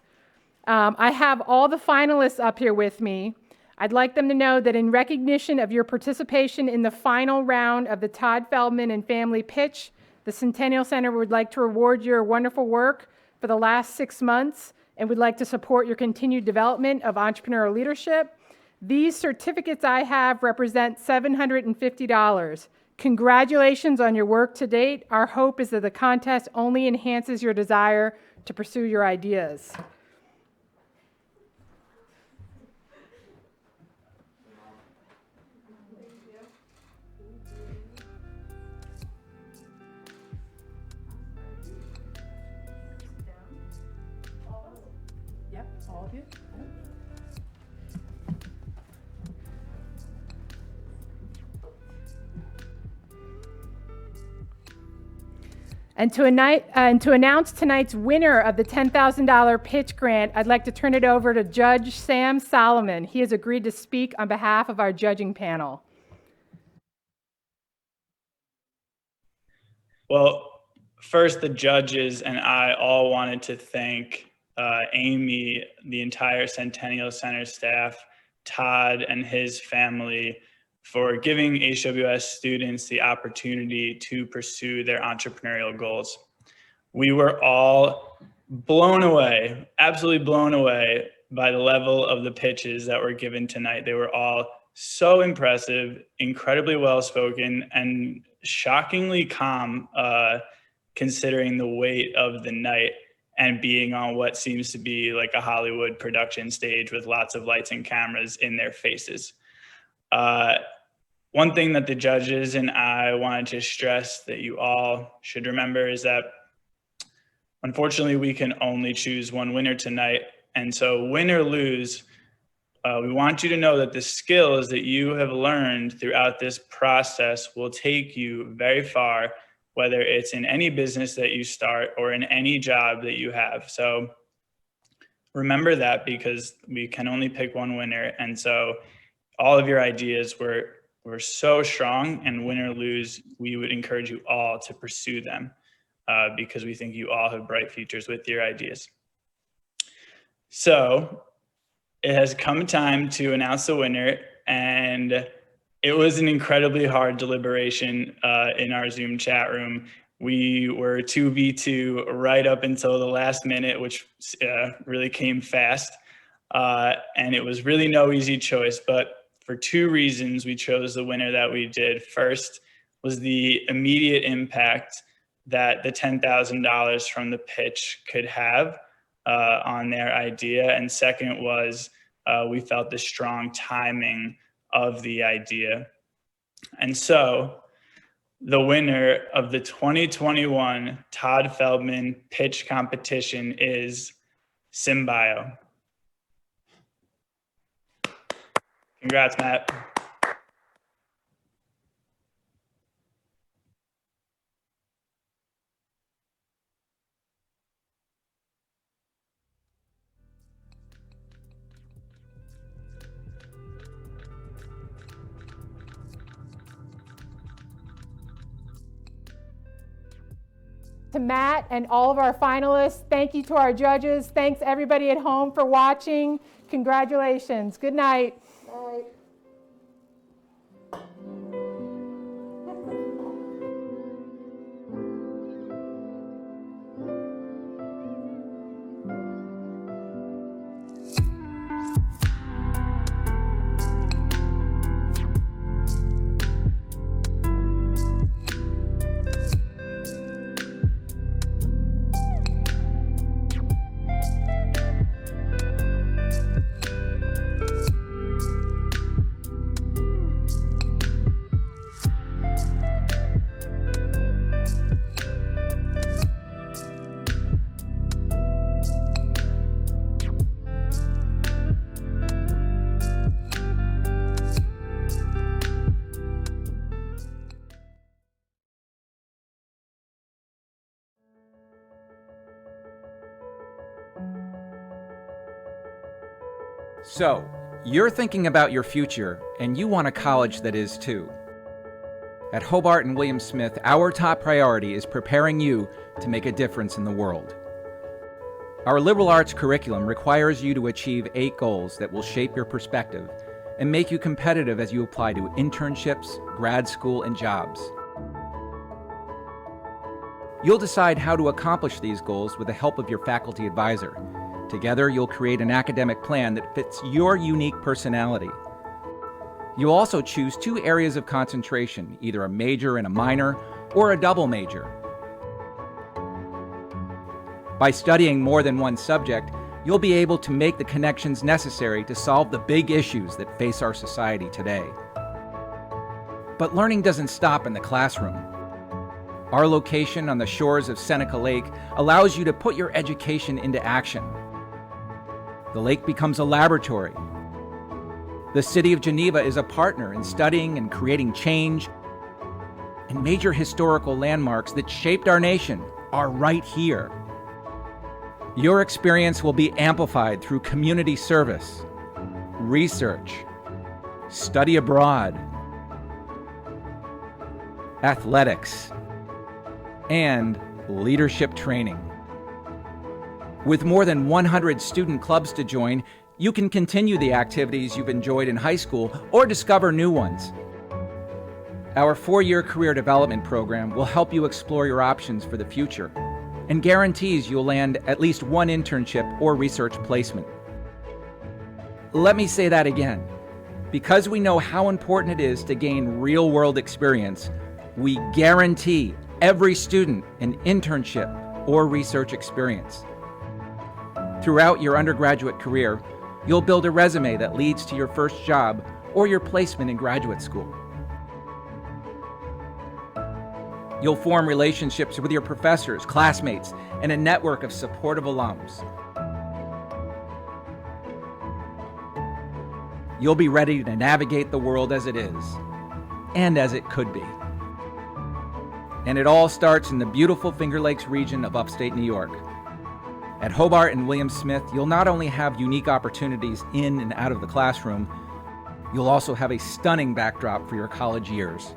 I have all the finalists up here with me. I'd like them to know that in recognition of your participation in the final round of the Todd Feldman and Family Pitch, the Centennial Center would like to reward your wonderful work for the last 6 months and would like to support your continued development of entrepreneurial leadership. These certificates I have represent $750. Congratulations on your work to date. Our hope is that the contest only enhances your desire to pursue your ideas. Yep, all of you. And to announce tonight's winner of the $10,000 pitch grant, I'd like to turn it over to Judge Sam Solomon. He has agreed to speak on behalf of our judging panel. Well, first, the judges and I all wanted to thank Amy, the entire Centennial Center staff, Todd and his family for giving HWS students the opportunity to pursue their entrepreneurial goals. We were all blown away, absolutely blown away by the level of the pitches that were given tonight. They were all so impressive, incredibly well-spoken, and shockingly calm, considering the weight of the night and being on what seems to be like a Hollywood production stage with lots of lights and cameras in their faces. One thing that the judges and I wanted to stress that you all should remember is that unfortunately we can only choose one winner tonight. And so win or lose, we want you to know that the skills that you have learned throughout this process will take you very far, whether it's in any business that you start or in any job that you have. So remember that, because we can only pick one winner. And so all of your ideas were so strong, and win or lose, we would encourage you all to pursue them because we think you all have bright futures with your ideas. So it has come time to announce the winner, and it was an incredibly hard deliberation in our Zoom chat room. We were 2v2 right up until the last minute, which really came fast. And it was really no easy choice, but for two reasons we chose the winner that we did. First was the immediate impact that the $10,000 from the pitch could have on their idea. And second was we felt the strong timing of the idea. And so the winner of the 2021 Todd Feldman Pitch Competition is Symbio. Congrats, Matt. To Matt and all of our finalists, thank you to our judges. Thanks everybody at home for watching. Congratulations. Good night. Bye. So, you're thinking about your future, and you want a college that is too. At Hobart and William Smith, our top priority is preparing you to make a difference in the world. Our liberal arts curriculum requires you to achieve 8 goals that will shape your perspective and make you competitive as you apply to internships, grad school, and jobs. You'll decide how to accomplish these goals with the help of your faculty advisor. Together, you'll create an academic plan that fits your unique personality. You'll also choose 2 areas of concentration, either a major and a minor, or a double major. By studying more than one subject, you'll be able to make the connections necessary to solve the big issues that face our society today. But learning doesn't stop in the classroom. Our location on the shores of Seneca Lake allows you to put your education into action. The lake becomes a laboratory. The city of Geneva is a partner in studying and creating change. And major historical landmarks that shaped our nation are right here. Your experience will be amplified through community service, research, study abroad, athletics, and leadership training. With more than 100 student clubs to join, you can continue the activities you've enjoyed in high school or discover new ones. Our 4-year career development program will help you explore your options for the future and guarantees you'll land at least one internship or research placement. Let me say that again. Because we know how important it is to gain real-world experience, we guarantee every student an internship or research experience. Throughout your undergraduate career, you'll build a resume that leads to your first job or your placement in graduate school. You'll form relationships with your professors, classmates, and a network of supportive alums. You'll be ready to navigate the world as it is, and as it could be. And it all starts in the beautiful Finger Lakes region of upstate New York. At Hobart and William Smith, you'll not only have unique opportunities in and out of the classroom, you'll also have a stunning backdrop for your college years.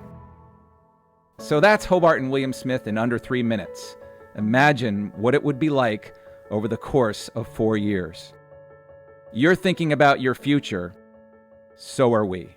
So that's Hobart and William Smith in under 3 minutes. Imagine what it would be like over the course of 4 years. You're thinking about your future, so are we.